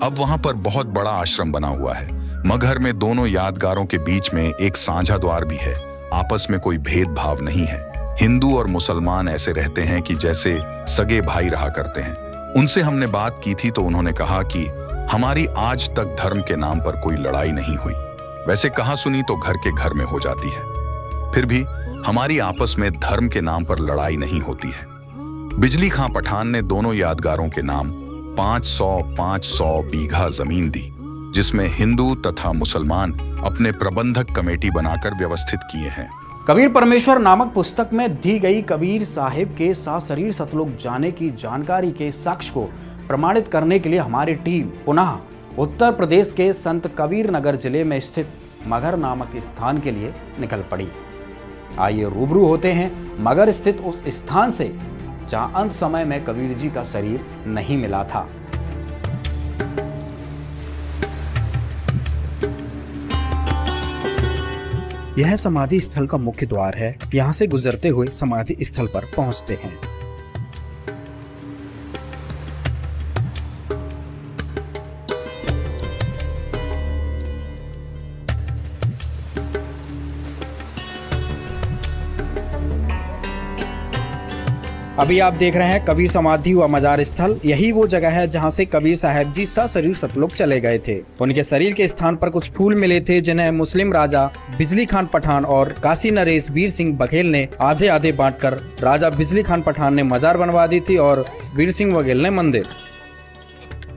S16: अब वहां पर बहुत बड़ा आश्रम बना हुआ है। मगहर में दोनों यादगारों के बीच में एक साझा द्वार भी है। आपस में कोई भेदभाव नहीं है। हिंदू और मुसलमान ऐसे रहते हैं कि जैसे सगे भाई रहा करते हैं। उनसे हमने बात की थी तो उन्होंने कहा कि हमारी आज तक धर्म के नाम पर कोई लड़ाई नहीं हुई। वैसे कहा सुनी तो घर के घर में हो जाती है, फिर भी हमारी आपस में धर्म के नाम पर लड़ाई नहीं होती है। बिजली खां पठान ने दोनों यादगारों के नाम 500 बीघा जमीन दी, जिसमें हिंदू तथा मुसलमान अपने प्रबंधक कमेटी बनाकर व्यवस्थित किए हैं।
S3: कबीर परमेश्वर नामक पुस्तक में दी गई कबीर साहिब के सशरीर सतलोक जाने की जानकारी के साक्ष्य को प्रमाणित करने के लिए हमारी टीम पुनः उत्तर प्रदेश के संत कबीर नगर जिले में स्थित मगहर नामक स्थान के लिए निकल पड़ी। आइए रूबरू होते हैं मगहर स्थित उस स्थान से जहां अंत समय में कबीर जी का शरीर नहीं मिला था। यह समाधि स्थल का मुख्य द्वार है। यहाँ से गुजरते हुए समाधि स्थल पर पहुँचते हैं। अभी आप देख रहे हैं कबीर समाधि व मजार स्थल। यही वो जगह है जहां से कबीर साहब जी सशरीर सतलोक चले गए थे। उनके शरीर के स्थान पर कुछ फूल मिले थे, जिन्हें मुस्लिम राजा बिजली खान पठान और काशी नरेश वीर सिंह बघेल ने आधे आधे बांटकर राजा बिजली खान पठान ने मजार बनवा दी थी और वीर सिंह बघेल ने मंदिर।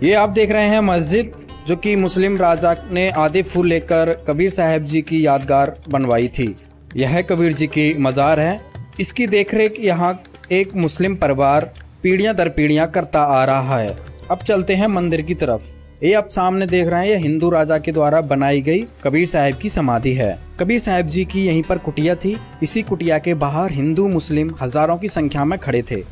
S3: ये आप देख रहे हैं मस्जिद, जो कि मुस्लिम राजा ने आधे फूल लेकर कबीर साहब जी की यादगार बनवाई थी। यह कबीर जी की मजार है। इसकी देखरेख यहाँ एक मुस्लिम परिवार पीढ़ियां दर पीढ़ियां करता आ रहा है। अब चलते हैं मंदिर की तरफ। ये आप सामने देख रहे हैं, ये हिंदू राजा के द्वारा बनाई गई कबीर साहब की समाधि है। कबीर साहब जी की यहीं पर कुटिया थी। इसी कुटिया के बाहर हिंदू मुस्लिम हजारों की संख्या में खड़े थे।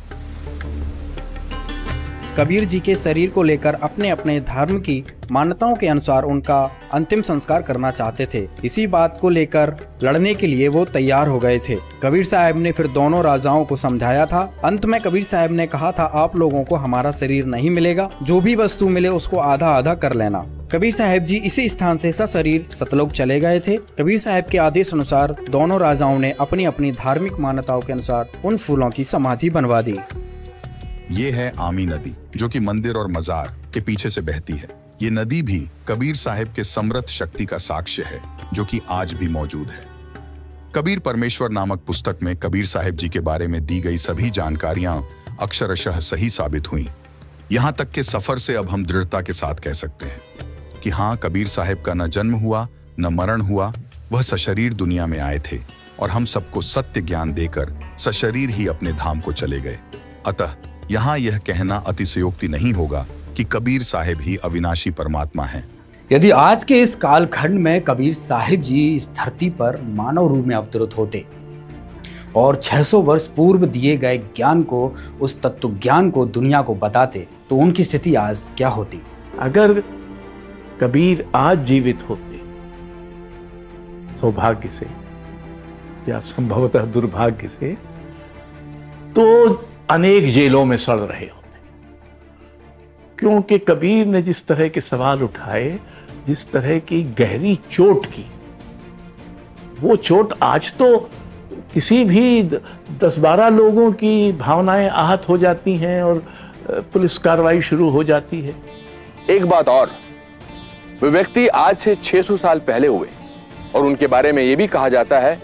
S3: कबीर जी के शरीर को लेकर अपने अपने धर्म की मान्यताओं के अनुसार उनका अंतिम संस्कार करना चाहते थे। इसी बात को लेकर लड़ने के लिए वो तैयार हो गए थे। कबीर साहब ने फिर दोनों राजाओं को समझाया था। अंत में कबीर साहब ने कहा था, आप लोगों को हमारा शरीर नहीं मिलेगा, जो भी वस्तु मिले उसको आधा आधा कर लेना। कबीर साहब जी इसी स्थान से सशरीर सतलोक चले गए थे। कबीर साहब के आदेश अनुसार दोनों राजाओं ने अपनी अपनी धार्मिक मान्यताओं के अनुसार उन फूलों की समाधि बनवा दी।
S16: ये है आमी नदी, जो कि मंदिर और मजार के पीछे से बहती है। ये नदी भी कबीर साहिब के समृद्ध शक्ति का साक्ष्य है, जो कि आज भी मौजूद है। कबीर परमेश्वर नामक पुस्तक में कबीर साहिब जी के बारे में दी गई सभी जानकारियां अक्षरशः सही साबित हुई। यहाँ तक के सफर से अब हम दृढ़ता के साथ कह सकते हैं कि हाँ, कबीर साहिब का न जन्म हुआ न मरण हुआ, वह सशरीर दुनिया में आए थे और हम सबको सत्य ज्ञान देकर सशरीर ही अपने धाम को चले गए। अतः यहाँ यह कहना अतिशयोक्ति नहीं होगा कि कबीर साहिब ही अविनाशी परमात्मा हैं।
S3: यदि आज के इस कालखंड में कबीर साहिब जी इस धरती पर मानव रूप में अवतरित होते और 600 वर्ष पूर्व दिए गए ज्ञान को, उस तत्व ज्ञान को दुनिया को बताते, तो उनकी स्थिति आज क्या होती?
S5: अगर कबीर आज जीवित होते, सौभाग्य से या संभवतः दुर्भाग्य से, तो अनेक जेलों में सड़ रहे होते। क्योंकि कबीर ने जिस तरह के सवाल उठाए, जिस तरह की गहरी चोट की, वो चोट आज तो किसी भी 10-12 लोगों की भावनाएं आहत हो जाती हैं और पुलिस कार्रवाई शुरू हो जाती है।
S6: एक बात और, वे व्यक्ति आज से 600 साल पहले हुए और उनके बारे में यह भी कहा जाता है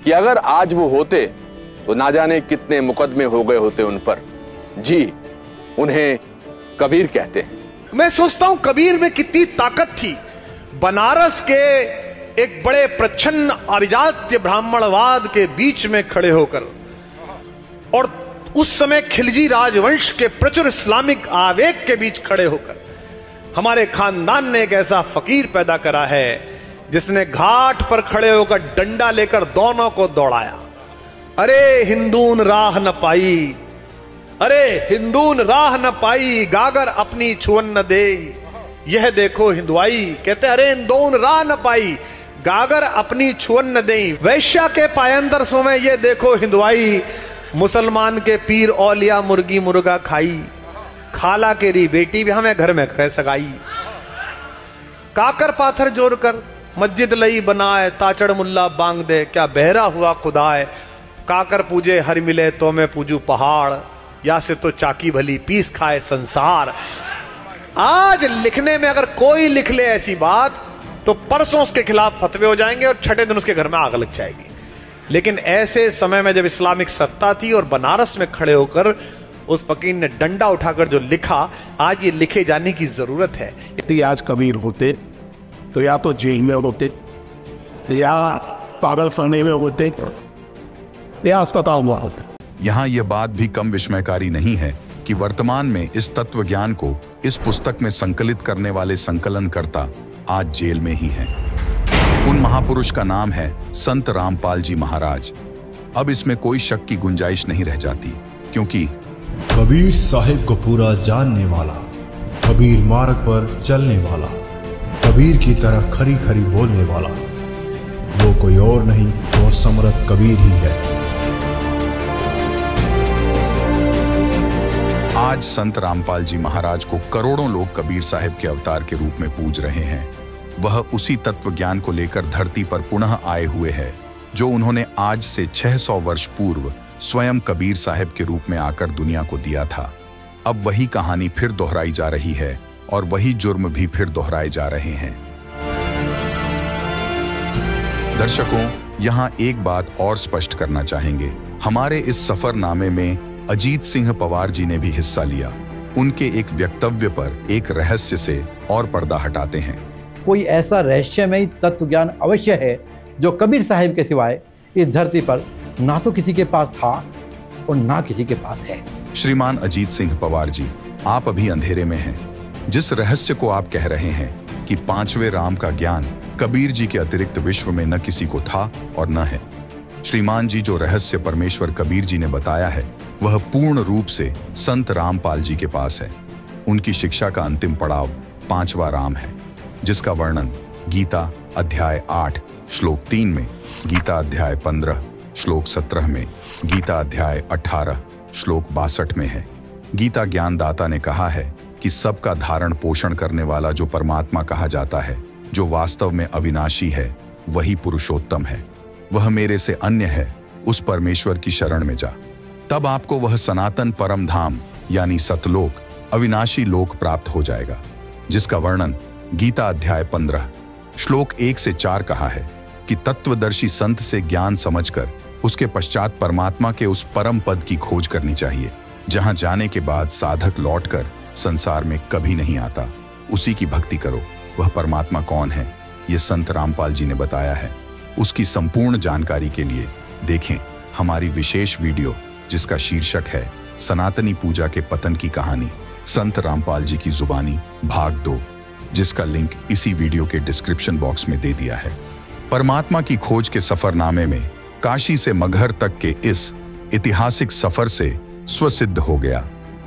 S6: कि अगर आज वो होते तो ना जाने कितने मुकदमे हो गए होते उन पर। जी, उन्हें कबीर कहते हैं।
S7: मैं सोचता हूं कबीर में कितनी ताकत थी। बनारस के एक बड़े प्रच्छन्न अभिजात्य ब्राह्मणवाद के बीच में खड़े होकर और उस समय खिलजी राजवंश के प्रचुर इस्लामिक आवेग के बीच खड़े होकर हमारे खानदान ने एक ऐसा फकीर पैदा करा है जिसने घाट पर खड़े होकर डंडा लेकर दोनों को दौड़ाया। अरे हिंदून राह न पाई, अरे हिंदून राह न पाई, गागर अपनी छुअन न दे, यह देखो हिंदुआई। कहते अरे हिंदून राह न पाई, गागर अपनी छुअन न दे, वैश्या के पायंदर सो में ये देखो हिंदुआई, मुसलमान के पीर औलिया मुर्गी मुर्गा खाई, खाला केरी बेटी भी हमें घर में करे सगाई। काकर पाथर जोड़ कर मस्जिद लई बनाए, ताचड़ मुल्ला बांग दे, क्या बहरा हुआ खुदाए, काकर पूजे हर मिले तो मैं पूजू पहाड़, या से तो चाकी भली पीस खाए संसार। आज लिखने में अगर कोई लिख ले ऐसी बात तो परसों उसके खिलाफ फतवे हो जाएंगे और छठे दिन उसके घर में आग लग जाएगी। लेकिन ऐसे समय में जब इस्लामिक सत्ता थी और बनारस में खड़े होकर उस फकीर ने डंडा उठाकर जो लिखा, आज ये लिखे जाने की जरूरत है।
S5: यदि आज कबीर होते तो या तो जेल में होते, या पागलखाने में होते, या अस्पताल में होते।
S16: यहाँ यह बात भी कम विस्मयकारी नहीं है कि वर्तमान में इस तत्व ज्ञान को इस पुस्तक में संकलित करने वाले संकलनकर्ता आज जेल में ही हैं। उन महापुरुष का नाम है संत रामपाल जी महाराज। अब इसमें कोई शक की गुंजाइश नहीं रह जाती, क्योंकि
S2: कबीर साहिब को पूरा जानने वाला, कबीर मार्ग पर चलने वाला, कबीर की तरह खरी खरी बोलने वाला, वो कोई और नहीं, वो समर्थ कबीर ही है।
S16: आज संत रामपाल जी महाराज को करोड़ों लोग कबीर साहिब के अवतार के रूप में पूज रहे हैं। वह उसी तत्व ज्ञान को लेकर धरती पर पुनः आए हुए हैं जो उन्होंने आज से 600 वर्ष पूर्व स्वयं कबीर साहिब के रूप में आकर दुनिया को दिया था। अब वही कहानी फिर दोहराई जा रही है और वही जुर्म भी फिर दोहराए जा रहे हैं। दर्शकों, यहाँ एक बात और स्पष्ट करना चाहेंगे। हमारे इस सफरनामे में अजीत सिंह पवार जी ने भी हिस्सा लिया। उनके एक वक्तव्य पर एक रहस्य से और पर्दा हटाते हैं।
S12: कोई ऐसा रहस्यमयी तत्व ज्ञान अवश्य है जो कबीर साहिब के सिवाय इस धरती पर ना तो किसी के पास था और ना किसी के पास है।
S16: श्रीमान अजीत सिंह पवार जी, आप अभी अंधेरे में हैं। जिस रहस्य को आप कह रहे हैं कि 5वें राम का ज्ञान कबीर जी के अतिरिक्त विश्व में न किसी को था और न है, श्रीमान जी जो रहस्य परमेश्वर कबीर जी ने बताया है वह पूर्ण रूप से संत रामपाल जी के पास है। उनकी शिक्षा का अंतिम पड़ाव 5वां राम है, जिसका वर्णन गीता अध्याय 8 श्लोक 3 में, गीता अध्याय 15 श्लोक 17 में, गीता अध्याय 18 श्लोक 62 में है। गीता ज्ञानदाता ने कहा है कि सबका धारण पोषण करने वाला जो परमात्मा कहा जाता है, जो वास्तव में अविनाशी है, वही पुरुषोत्तम है। वह मेरे से अन्य है, उस परमेश्वर की शरण में जा, तब आपको वह सनातन परम धाम यानी सतलोक, अविनाशी लोक प्राप्त हो जाएगा, जिसका वर्णन गीता अध्याय 15 श्लोक 1 से 4 कहा है कि तत्वदर्शी संत से ज्ञान समझकर उसके पश्चात परमात्मा के उस परम पद की खोज करनी चाहिए, जहां जाने के बाद साधक लौटकर संसार में कभी नहीं आता। उसी की भक्ति करो। वह परमात्मा कौन है, ये संत रामपाल जी ने बताया है। उसकी संपूर्ण जानकारी के लिए देखें हमारी विशेष वीडियो, जिसका शीर्षक है सनातनी पूजा के पतन की कहानी, संत रामपाल जी की जुबानी भाग 2, जिसका लिंक इसी वीडियो के डिस्क्रिप्शन बॉक्स में दे दिया है। परमात्मा की खोज के सफरनामे में काशी से मगहर तक के इस ऐतिहासिक सफर से स्वसिद्ध हो गया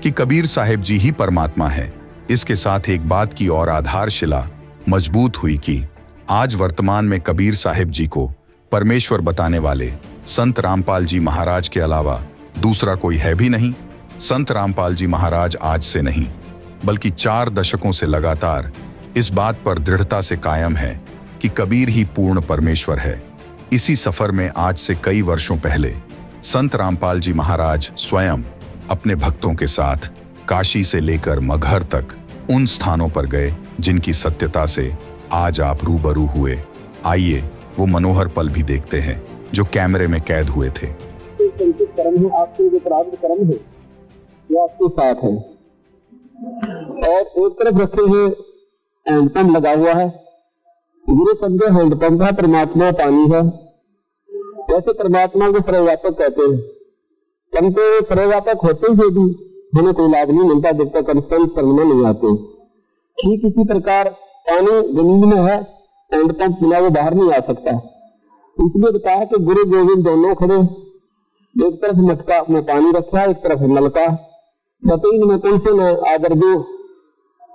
S16: कि कबीर साहिब जी ही परमात्मा है। इसके साथ एक बात की और आधारशिला मजबूत हुई कि आज वर्तमान में कबीर साहिब जी को परमेश्वर बताने वाले संत रामपाल जी महाराज के अलावा दूसरा कोई है भी नहीं। संत रामपाल जी महाराज आज से नहीं बल्कि 4 दशकों से लगातार इस बात पर दृढ़ता से कायम है कि कबीर ही पूर्ण परमेश्वर है। इसी सफर में आज से कई वर्षों पहले संत रामपाल जी महाराज स्वयं अपने भक्तों के साथ काशी से लेकर मगहर तक उन स्थानों पर गए जिनकी सत्यता से आज आप रूबरू हुए। आइए वो मनोहर पल भी देखते हैं जो कैमरे में कैद हुए थे।
S8: कर्म है, आपके जो प्रारब्ध कर्म है वो आपके साथ है, और एक तरफ रखे हुए हैंडपंप लगा हुआ है, गुरु शब्द हैंडपंप है, परमात्मा पानी है। जैसे परमात्मा को सर्वव्यापक कहते हैं, परंतु सर्वव्यापक होते हुए भी हमें कोई लाभ नहीं मिलता जब तक हम संत शरण में नहीं आते। ठीक इसी प्रकार पानी जमीन में है, हैंडपंप बिना वो बाहर नहीं आ सकता। इसलिए बताया कि गुरु गोविंद दोनों खड़े, एक तरफ मटका में पानी रखा, एक तरफ नलका। बताइए इनमें कौन से न आदर दो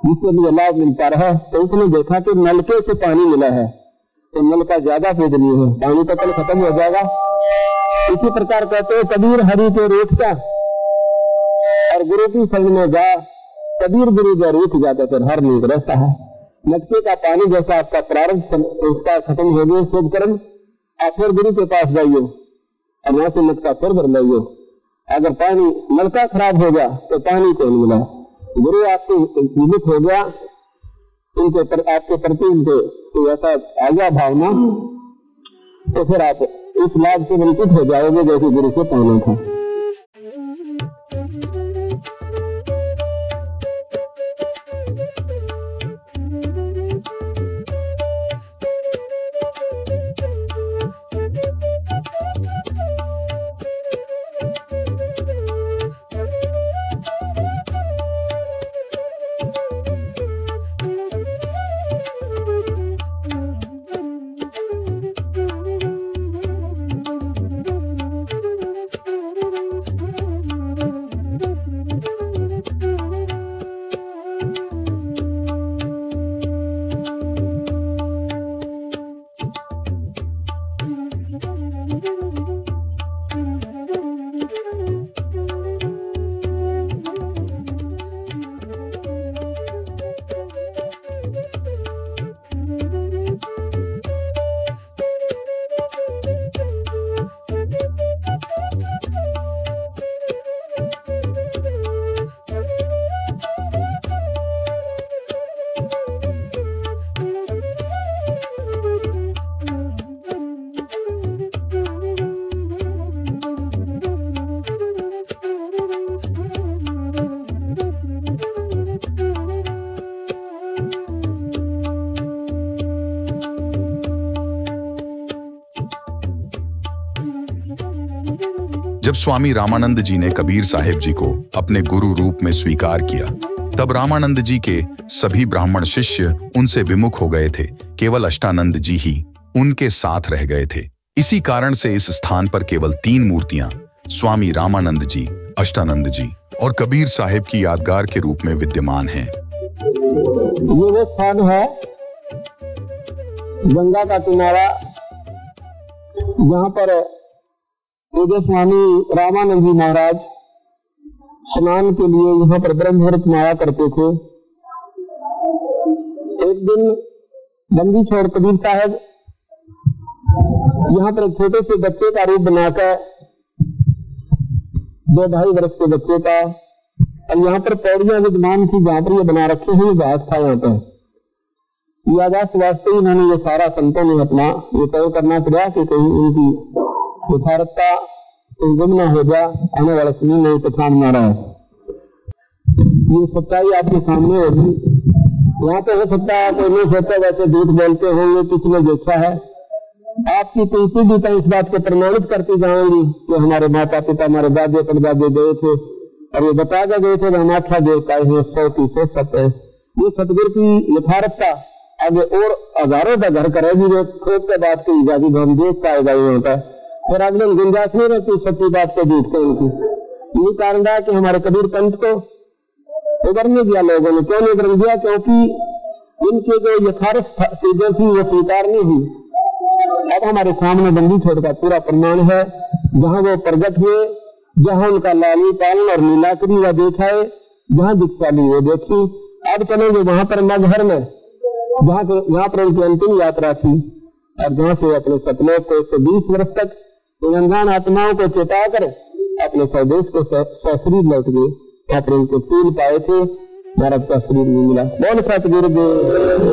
S8: जिससे भी लाभ मिलता रहा। तो उसने देखा कि नलके से पानी मिला है तो नलका ज्यादा पूजनीय है, पानी का कल खत्म हो जाएगा। इसी प्रकार कहते हैं कबीर हरि के रेत का और गुरु की शरण में जा, कबीर गुरु जो रेत जाता फिर हर नीक रहता है। मटके का पानी जैसा आपका प्रारंभ संस्कार खत्म हो गए शुभ कर्म, आप फिर गुरु के पास जाइए और वहां से मटका फिर भर लाइए। अगर पानी नलका खराब हो गया तो पानी कौन मिला? गुरु आपसे जीवित हो गया, उनके आपके प्रति उनके तो ऐसा आ गया भावना, तो फिर आप इस लाभ से वंचित हो जाओगे जैसे गुरु से पाना था।
S16: जब स्वामी रामानंद जी ने कबीर साहिब जी को अपने गुरु रूप में स्वीकार किया, तब रामानंद जी के सभी ब्राह्मण शिष्य उनसे विमुख हो गए थे। केवल अष्टानंद जी ही उनके साथ रह गए थे। इसी कारण से इस स्थान पर केवल 3 मूर्तियां स्वामी रामानंद जी, अष्टानंद जी और कबीर साहिब की यादगार के रूप में विद्यमान हैं।
S8: ये वो स्थान है गंगा का किनारा, जहाँ पर पूज्य स्वामी रामानंद जी महाराज स्नान के लिए यहाँ पर ब्रह्ममुहूर्त में आया करते थे। एक दिन बंदी छोड़ कबीर साहब यहाँ पर एक छोटे से बच्चे का रूप बनाकर, 2-2.5 वर्ष के बच्चे का, और यहाँ पर पौड़ियां विद्यमान थी जहाँ पर ये बना रखे हैं, घास था यहाँ पर। यादाश्त वास्ते इन्होंने ये सारा संतों ने अपना ये तय करना पड़ा कि कहीं इनकी यथार्थता गुम न हो जाए, आने वाले समय में पहचान न रहा है। ये सच्चाई आपके सामने होगी। यहाँ पे हो सकता है कोई नहीं सोचता वैसे झूठ बोलते होंगे, किसी ने देखा है। आपकी तुलसी भी तो इस बात को प्रमाणित करती जाएंगी कि हमारे माता पिता, हमारे दादे परदादे गए थे और ये बता के गए थे हम अच्छा देव का 100 सत्य। ये सतगुरु की यथार्थता आगे और हजारों का घर करेगी। जो खोज के बात की इजाजत हम देख पाएगा यहाँ पर, फिर अगले गुंजाइश नहीं रहती सच्ची बात को झूठ को उनकी। यही कारण है कि हमारे कबीर पंथ को उगरने दिया लोगों ने। क्यों नहीं उगरने दिया? क्योंकि इनके जो यथार्थ चीजें थी वो स्वीकार नहीं हुई। अब हमारे सामने बंदी छोड़ का पूरा प्रमाण है, जहाँ वो प्रगट हुए, जहाँ उनका लाली पालन और नीलाकरी व देखा है, जहाँ दीक्षाली वो देखी। अब चलेंगे वहां पर मगहर में, जहाँ पर उनकी अंतिम यात्रा थी, और जहाँ से अपने सतलोक को 120 वर्ष तक अनजान आत्माओं को चेता कर अपने स्वदेश को सशरीर लौट गए। यहाँ पर उनके फूल पाए थे, भारत का शरीर भी मिला। बोल सतगुरु देव।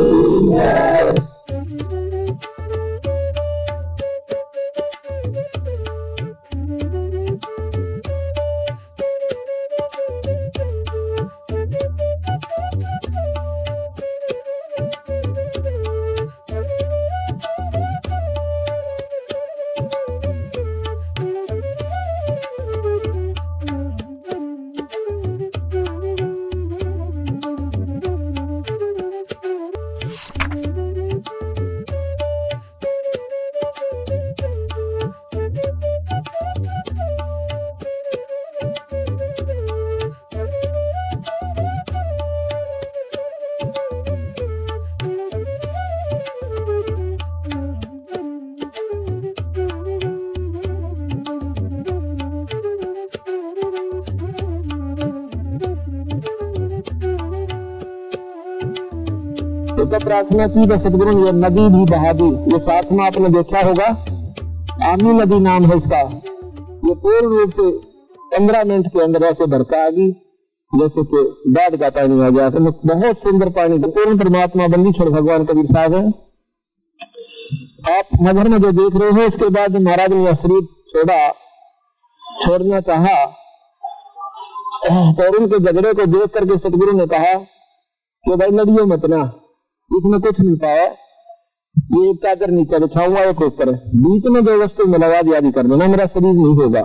S8: तो प्रार्थना की तो सदगुरु ने नदी भी बहा दी। ये साथ में आपने देखा होगा, आमी नदी नाम है इसका। ये पूर्ण रूप से 15 मिनट के अंदर ऐसे भरका आ गई जैसे कि बाढ़ का पानी आ गया। तो बहुत सुंदर पानी, पूर्ण परमात्मा बंदी छोड़ भगवान कबीर साहब है। आप मजहर में जो देख रहे हो, उसके बाद महाराज ने शरीर छोड़ना चाहा और उनके झगड़े को देख करके सतगुरु ने कहा कि भाई लड़ियो मत ना, इसमें कुछ नहीं पाया, ये एक चादर नीचे बिछाऊंगा एक ऊपर, बीच में जो वस्तु में लगा दिया कर देना, मेरा शरीर नहीं होगा।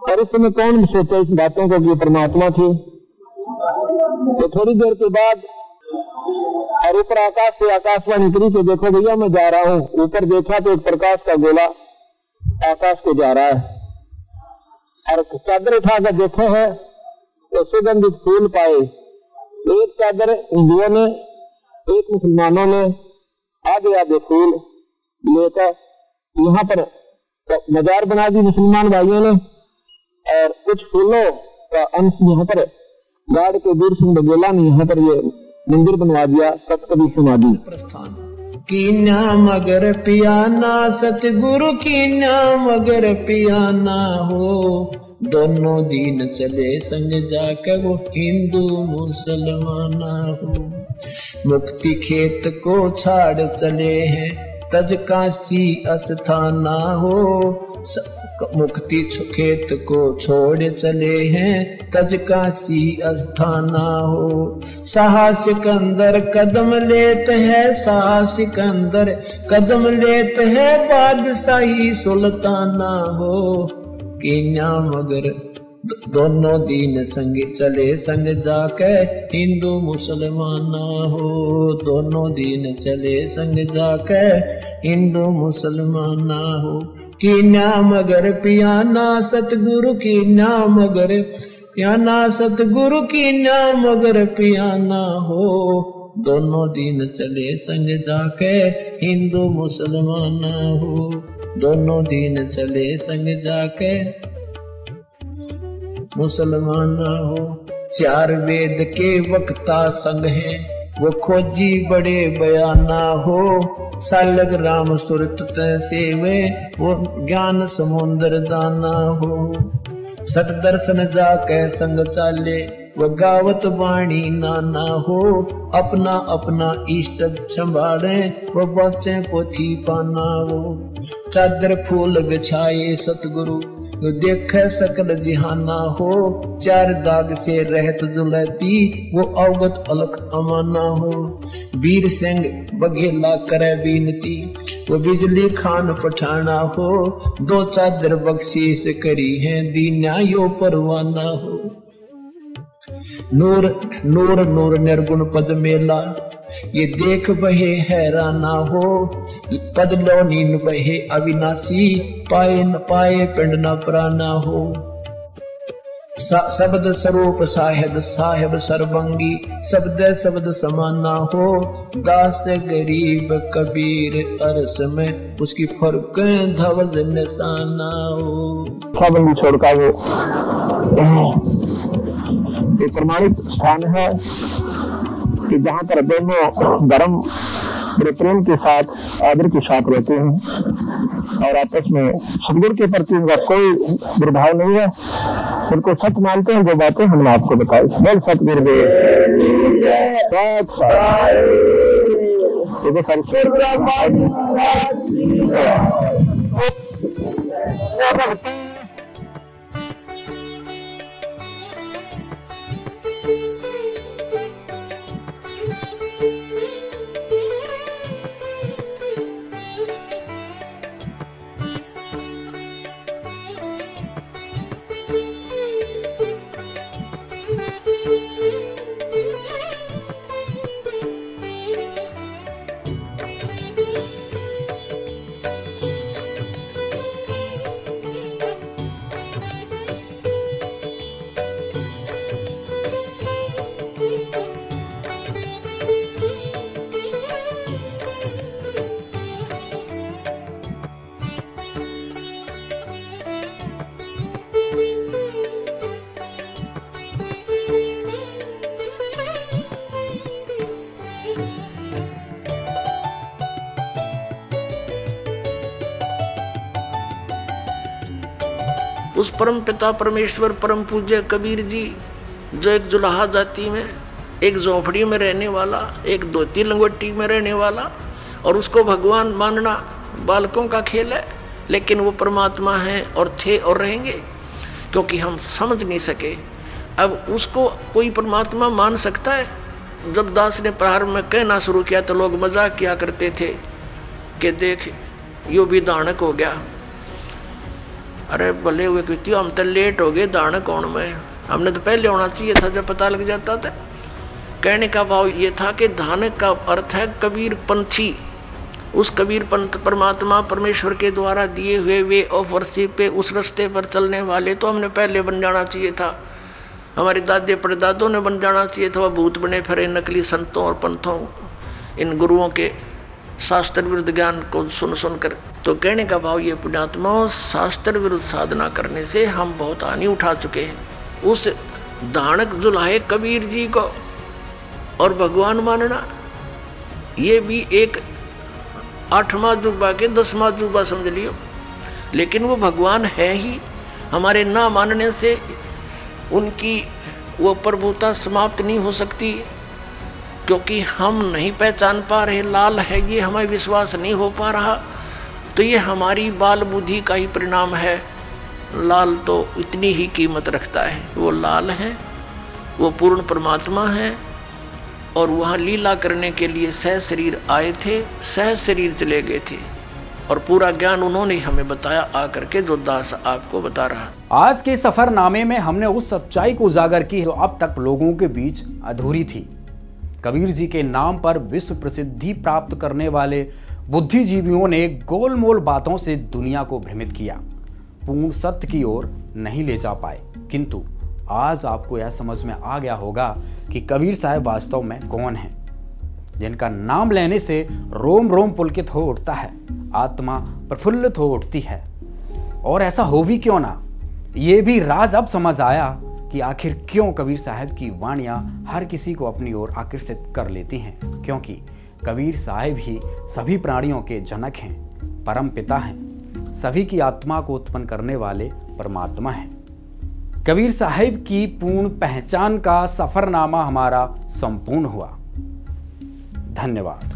S8: और उस समय कौन सोचा इस बातों को कि परमात्मा थे। तो थोड़ी देर के बाद और ऊपर आकाश से आकाशवाणी करी कि देखो भैया मैं जा रहा हूँ। ऊपर देखा तो एक प्रकाश का गोला आकाश को जा रहा है और चादर उठाकर देखो है तो सुगंधित फूल पाए। एक चादर हिंदुओं ने, एक मुसलमानों ने आधे आधे फूल लेकर यहाँ पर मजार बना दी मुसलमान भाइयों ने, और कुछ फूलों का अंश यहाँ पर गाड़ के दूर सिंह बघेला ने यहाँ पर ये मंदिर बनवा दिया, सतकबीर समाधि।
S25: की नाम अगर पियाना सतगुरु की नाम अगर पियाना हो, दोनों दीन चले संग जाकर वो हिंदू मुसलमाना हो। मुक्ति खेत को छाड़ चले हैं तज काशी अस्थाना हो, मुक्ति खेत को छोड़ चले हैं तज काशी अस्थाना हो। साहसिक अंदर कदम लेते हैं, साहसिक अंदर कदम लेते हैं बादशाही सुल्ताना हो। कि नाम अगर दोनों दीन संग चले संग जाके हिंदू मुसलमाना हो, दोनों दीन चले संग जाके हिंदू मुसलमाना हो। की नाम अगर पियाना सतगुरु की नाम अगर पियाना सतगुरु की नाम अगर पियाना हो, दोनों दीन चले संग जाके हिंदू मुसलमाना हो, दोनों दीन चले संग जाके मुसलमाना हो। चार वेद के वक्ता संग हैं वो खोजी बड़े बयाना हो, सालग राम सुरत सेवे वो ज्ञान समुद्र दाना हो। सट दर्शन जाके संग चाले वो गावत वाणी नाना हो, अपना अपना इष्ट संभाले वो बच्चे पोथी पाना हो। चादर फूल बिछाए सतगुरु जो देख सकल जिहाना हो, चार दाग से रहत जुलती वो अवगत अलख अमाना हो। वीर सिंह बघेला करे बीनती वो बिजली खान पठाना हो, दो चादर बख्शीश करी है दीना यो परवाना हो। नूर नूर नूर निर्गुण पद मेला ये देख बहे हैराना हो, पद लो नीन बहे अविनाशी पाए न पाए पिंड न प्राना हो। शब्द स्वरूप साहेब साहेब सर्वंगी शब्द शब्द समाना हो, दास गरीब कबीर अरस में उसकी फर्क धवज निशाना हो।
S8: बंदी छोड़का वो एक प्रमाणित स्थान है कि जहाँ पर दोनों धर्म बड़े प्रेम के साथ आदर के साथ रहते हैं और आपस में सदगुरु के प्रति उनका कोई दुर्भाव नहीं है, उनको सच मानते हैं। जो बातें हमने आपको बताई बोल सतगुरुदेव
S25: उस परम पिता परमेश्वर परम पूज्य कबीर जी, जो एक जुलाहा जाति में, एक झोंपड़ी में रहने वाला, एक धोती लंगोटी में रहने वाला, और उसको भगवान मानना बालकों का खेल है, लेकिन वो परमात्मा हैं और थे और रहेंगे, क्योंकि हम समझ नहीं सके। अब उसको कोई परमात्मा मान सकता है? जब दास ने प्रारंभ में कहना शुरू किया तो लोग मजाक किया करते थे कि देख यो भी दानक हो गया। अरे भले हुए कृति, हम तो लेट हो गए दानक होने में, हमने तो पहले होना चाहिए था जब पता लग जाता था। कहने का भाव ये था कि दानक का अर्थ है कबीर पंथी। उस कबीर पंथ परमात्मा परमेश्वर के द्वारा दिए हुए वे ऑफ वर्शिप पे, उस रास्ते पर चलने वाले तो हमने पहले बन जाना चाहिए था। हमारे दादे परदादों ने बन जाना चाहिए था। वह भूत बने फिरे नकली संतों और पंथों, इन गुरुओं के शास्त्र विरुद्ध ज्ञान को सुन सुनकर। तो कहने का भाव ये पुण्यात्मा, शास्त्र विरुद्ध साधना करने से हम बहुत हानि उठा चुके हैं। उस दानक जुलाहे कबीर जी को और भगवान मानना, ये भी एक 8वां जुबा के 10वां जुबा समझ लियो, लेकिन वो भगवान है ही। हमारे ना मानने से उनकी वो प्रभुता समाप्त नहीं हो सकती, क्योंकि हम नहीं पहचान पा रहे लाल है, ये हमें विश्वास नहीं हो पा रहा। तो ये हमारी बाल बुद्धि का ही परिणाम है। लाल तो इतनी ही कीमत रखता है, वो लाल है, वो पूर्ण परमात्मा है, और वहाँ लीला करने के लिए सह शरीर आए थे, सह शरीर चले गए थे, और पूरा ज्ञान उन्होंने हमें बताया आकर के, जो दास आपको बता रहा।
S3: आज के सफरनामे में हमने उस सच्चाई को उजागर की जो अब तक लोगों के बीच अधूरी थी। कबीर जी के नाम पर विश्व प्रसिद्धि प्राप्त करने वाले बुद्धिजीवियों ने गोलमोल बातों से दुनिया को भ्रमित किया, पूर्ण सत्य की ओर नहीं ले जा पाए। किंतु आज आपको यह समझ में आ गया होगा कि कबीर साहब वास्तव में कौन हैं, जिनका नाम लेने से रोम रोम पुलकित हो उठता है, आत्मा प्रफुल्लित हो उठती है। और ऐसा हो भी क्यों ना, ये भी राज अब समझ आया कि आखिर क्यों कबीर साहब की वाणियाँ हर किसी को अपनी ओर आकर्षित कर लेती हैं। क्योंकि कबीर साहब ही सभी प्राणियों के जनक हैं, परम पिता हैं, सभी की आत्मा को उत्पन्न करने वाले परमात्मा हैं। कबीर साहब की पूर्ण पहचान का सफरनामा हमारा संपूर्ण हुआ। धन्यवाद।